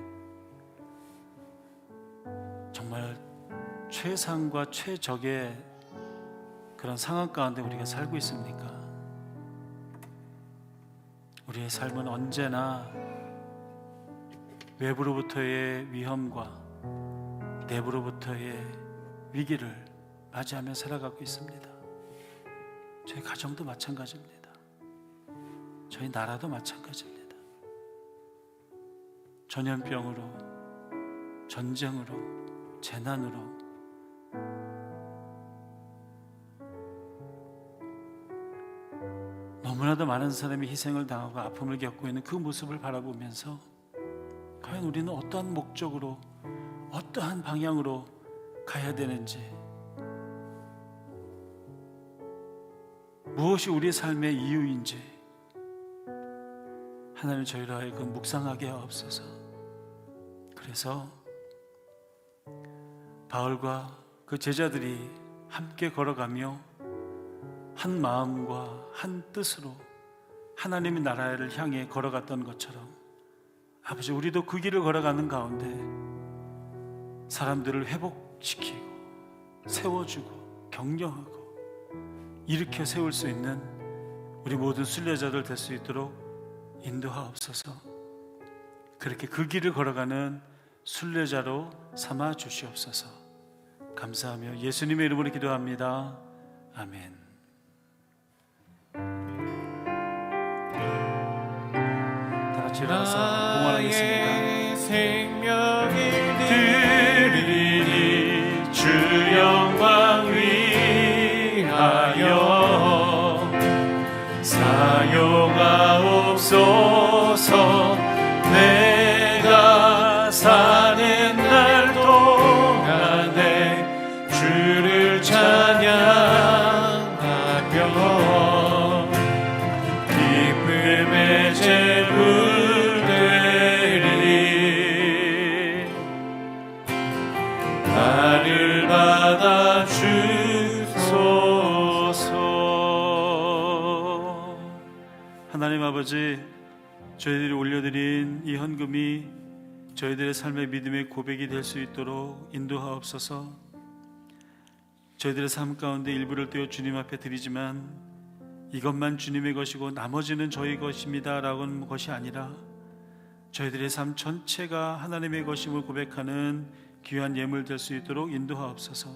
S4: 정말 최상과 최적의 그런 상황 가운데 우리가 살고 있습니까? 우리의 삶은 언제나 외부로부터의 위험과 내부로부터의 위기를 맞이하며 살아가고 있습니다. 저희 가정도 마찬가지입니다. 저희 나라도 마찬가지입니다. 전염병으로, 전쟁으로, 재난으로 너무나도 많은 사람이 희생을 당하고 아픔을 겪고 있는 그 모습을 바라보면서 과연 우리는 어떠한 목적으로, 어떠한 방향으로 가야 되는지, 무엇이 우리의 삶의 이유인지 하나님 저희로 하여금 묵상하게 하옵소서. 그래서 바울과 그 제자들이 함께 걸어가며 한 마음과 한 뜻으로 하나님의 나라를 향해 걸어갔던 것처럼 아버지, 우리도 그 길을 걸어가는 가운데 사람들을 회복시키고 세워주고 격려하고 일으켜 세울 수 있는 우리 모든 순례자들 될 수 있도록 인도하옵소서. 그렇게 그 길을 걸어가는 순례자로 삼아 주시옵소서. 감사하며 예수님의 이름으로 기도합니다. 아멘. 다 같이 일어나서 봉헌하겠습니다.
S3: 나의 생명을 드리니 주 영광 위하여 사용하옵소서. 내가 사는 날 동안에 주를 찬양하며 기쁨의 제물 되리. 나를 받아 주소서.
S4: 하나님 아버지, 저희들이 올려드린 이 헌금이 저희들의 삶의 믿음의 고백이 될 수 있도록 인도하옵소서. 저희들의 삶 가운데 일부를 떼어 주님 앞에 드리지만 이것만 주님의 것이고 나머지는 저희 것입니다 라고는 것이 아니라 저희들의 삶 전체가 하나님의 것임을 고백하는 귀한 예물 될 수 있도록 인도하옵소서.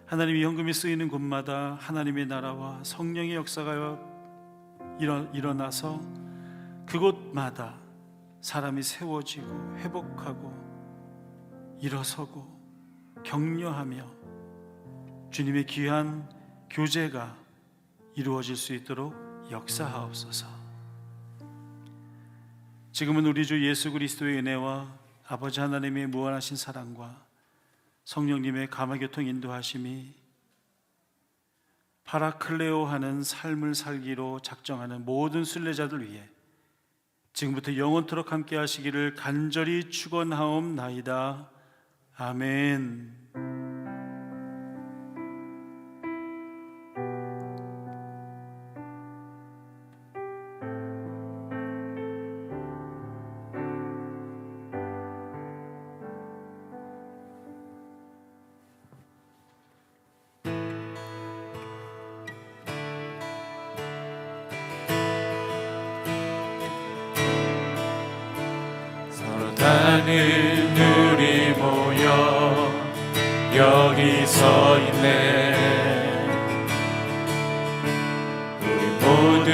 S4: 하나님, 이 헌금이 쓰이는 곳마다 하나님의 나라와 성령의 역사가 일어나서 그곳마다 사람이 세워지고 회복하고 일어서고 격려하며 주님의 귀한 교제가 이루어질 수 있도록 역사하옵소서. 지금은 우리 주 예수 그리스도의 은혜와 아버지 하나님의 무한하신 사랑과 성령님의 감화교통 인도하심이 파라클레오 하는 삶을 살기로 작정하는 모든 순례자들 위해 지금부터 영원토록 함께 하시기를 간절히 축원하옵나이다. 아멘.
S3: 하늘들이 모여 여기 서 있네. 우리 모두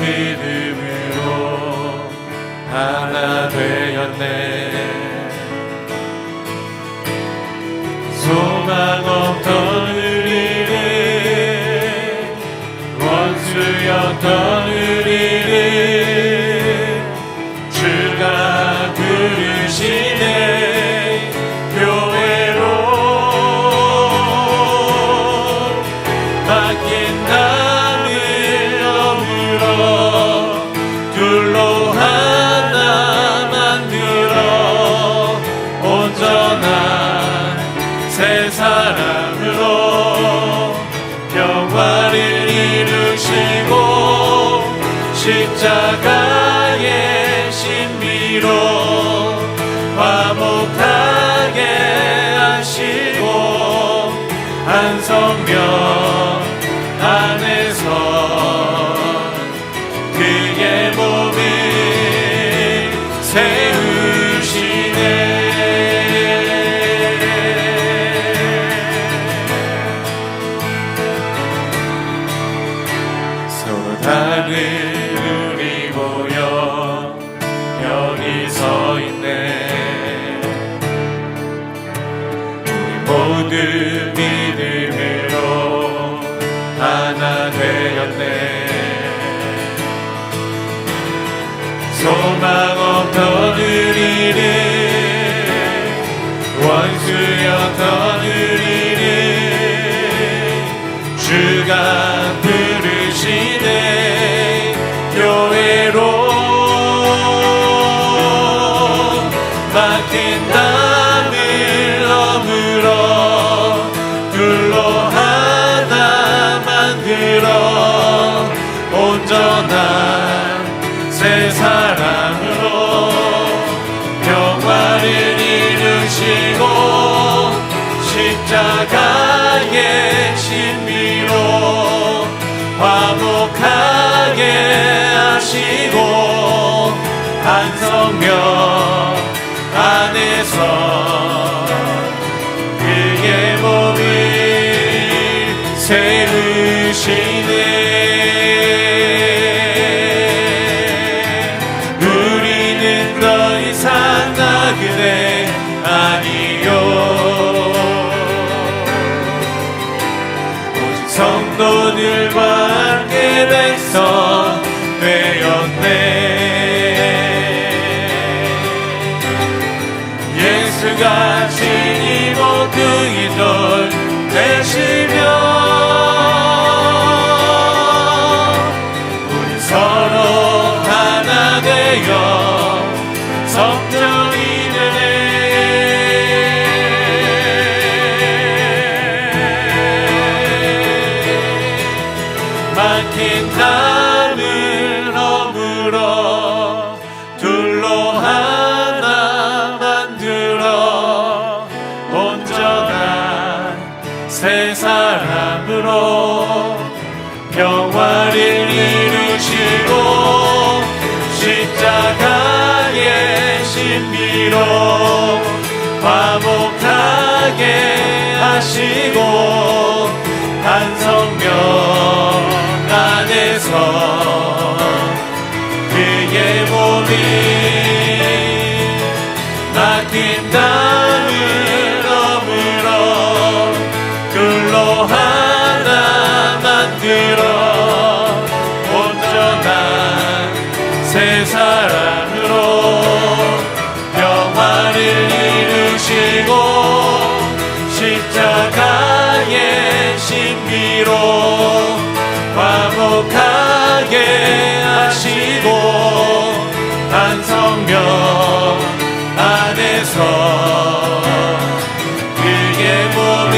S3: 믿음으로 하나 되었네. 소망 없던 우리를, 원수였던 우리를 주가 부르시네. 교회로 맡긴 나를 허물어 둘로 하나 만들어 온전한 새 사람으로 평화를 이루시고 십자가의 신비로 화목하게 하시고 한 성령 안에서 그 둘로 하나 만들어 온전한 새 사람으로 평화를 이루시고 십자가의 신비로 화목하게 하시고 한 성령 안에서 그의 몸을 세우시네. 우리는 더 이상 나그네 아니요 오직 성도들과 함께 백성 되었네. 예수가 진이 모퉁이 돌 되시며 우리 서로 하나 되어 성전이 되네. 막힌 담을 허물어 둘로 하나 만들어 온전한 새 사람으로 평화를 이루시고 십자가의 신비로 화목하게 하시고 한 성령 안에서 그의 몸이 막힌 담을 허물어 둘로 하나 만들어 온전한 새 사람으로 평화를 이루시고 십자가의 신비로 화목하게 하시고 한 성령 안에서 그의 몸을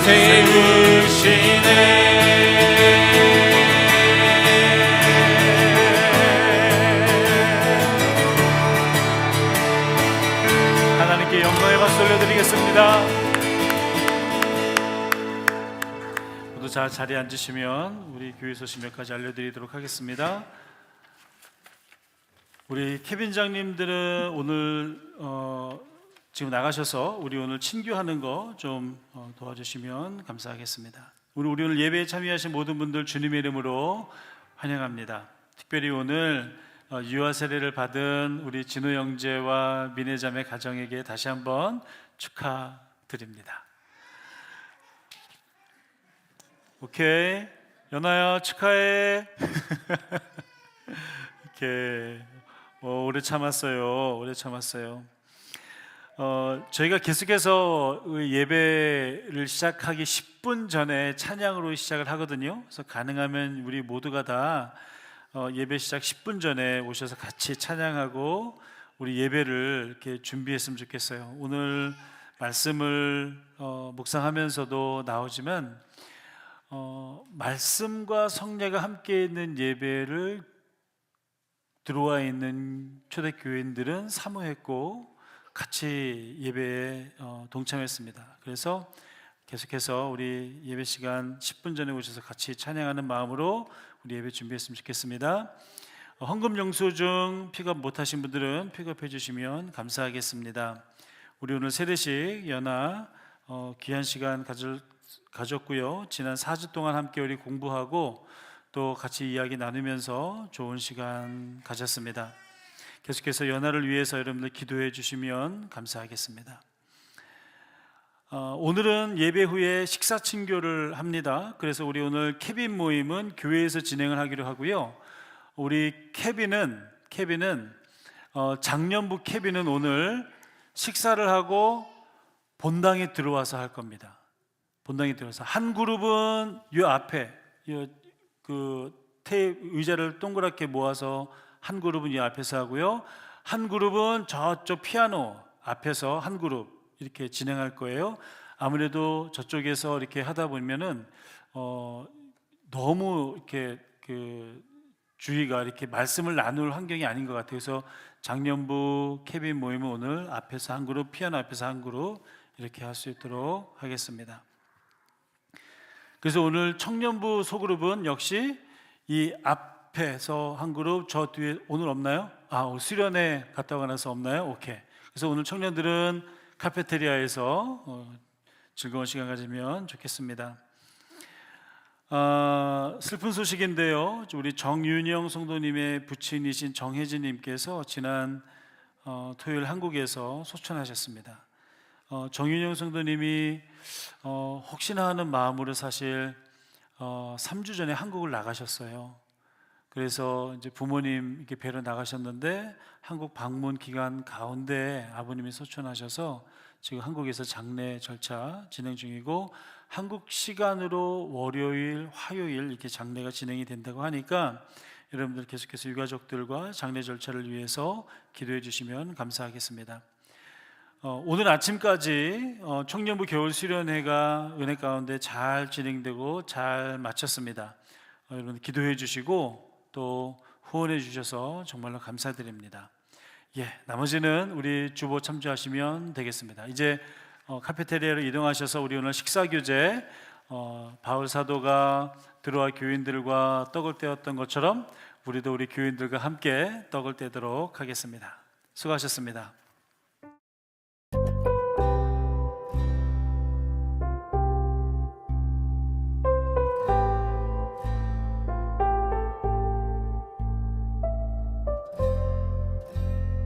S3: 세우시네.
S4: 하나님께 영광의 박수 올려드리겠습니다. 모두 자 자리에 앉으시면 우리 교회 소식 몇 가지 알려드리도록 하겠습니다. 우리 케빈장님들은 오늘 지금 나가셔서 우리 오늘 친교하는 거 좀 도와주시면 감사하겠습니다. 우리 오늘 예배에 참여하신 모든 분들 주님의 이름으로 환영합니다. 특별히 오늘 유아 세례를 받은 우리 진호 형제와 미래 자매 가정에게 다시 한번 축하드립니다. 오케이, 연아야 축하해. 이렇게 오래 참았어요. 오래 참았어요. 저희가 계속해서 예배를 시작하기 10분 전에 찬양으로 시작을 하거든요. 그래서 가능하면 우리 모두가 다 예배 시작 10분 전에 오셔서 같이 찬양하고 우리 예배를 이렇게 준비했으면 좋겠어요. 오늘 말씀을 묵상하면서도 나오지만 말씀과 성례가 함께 있는 예배를 들어와 있는 초대교인들은 사모했고 같이 예배에 동참했습니다. 그래서 계속해서 우리 예배 시간 10분 전에 오셔서 같이 찬양하는 마음으로 우리 예배 준비했으면 좋겠습니다. 헌금 영수증 픽업 못하신 분들은 픽업해 주시면 감사하겠습니다. 우리 오늘 세례식 연아 귀한 시간 가졌고요. 지난 4주 동안 함께 우리 공부하고 또 같이 이야기 나누면서 좋은 시간 가졌습니다. 계속해서 연아를 위해서 여러분들 기도해 주시면 감사하겠습니다. 오늘은 예배 후에 식사 친교를 합니다. 그래서 우리 오늘 케빈 모임은 교회에서 진행을 하기로 하고요. 우리 케빈은 작년부 케빈은 오늘 식사를 하고 본당에 들어와서 할 겁니다. 본당에 들어와서 한 그룹은 이 앞에 의자를 동그랗게 모아서 한 그룹은 이 앞에서 하고요. 한 그룹은 저쪽 피아노 앞에서 한 그룹 이렇게 진행할 거예요. 아무래도 저쪽에서 이렇게 하다 보면은 너무 이렇게 주의가 이렇게 말씀을 나눌 환경이 아닌 것 같아요. 그래서 장년부 케빈 모임은 오늘 앞에서 한 그룹, 피아노 앞에서 한 그룹 이렇게 할 수 있도록 하겠습니다. 그래서 오늘 청년부 소그룹은 역시 이 앞에서 한 그룹, 저 뒤에 오늘 없나요? 오늘 수련회 갔다 오고 나서 없나요? 오케이. 그래서 오늘 청년들은 카페테리아에서 즐거운 시간 가지면 좋겠습니다. 슬픈 소식인데요. 우리 정윤영 성도님의 부친이신 정혜진님께서 지난 토요일 한국에서 소천하셨습니다. 정윤영 성도님이 혹시나 하는 마음으로 사실 3주 전에 한국을 나가셨어요. 그래서 이제 부모님 이렇게 뵈러 나가셨는데 한국 방문 기간 가운데 아버님이 소천하셔서 지금 한국에서 장례 절차 진행 중이고, 한국 시간으로 월요일, 화요일 이렇게 장례가 진행이 된다고 하니까 여러분들 계속해서 유가족들과 장례 절차를 위해서 기도해 주시면 감사하겠습니다. 오늘 아침까지 청년부 겨울 수련회가 은혜 가운데 잘 진행되고 잘 마쳤습니다. 여러분 기도해 주시고 또 후원해 주셔서 정말로 감사드립니다. 나머지는 우리 주보 참조하시면 되겠습니다. 이제 카페테리아로 이동하셔서 우리 오늘 식사 교제 바울 사도가 들어와 교인들과 떡을 떼었던 것처럼 우리도 우리 교인들과 함께 떡을 떼도록 하겠습니다. 수고하셨습니다.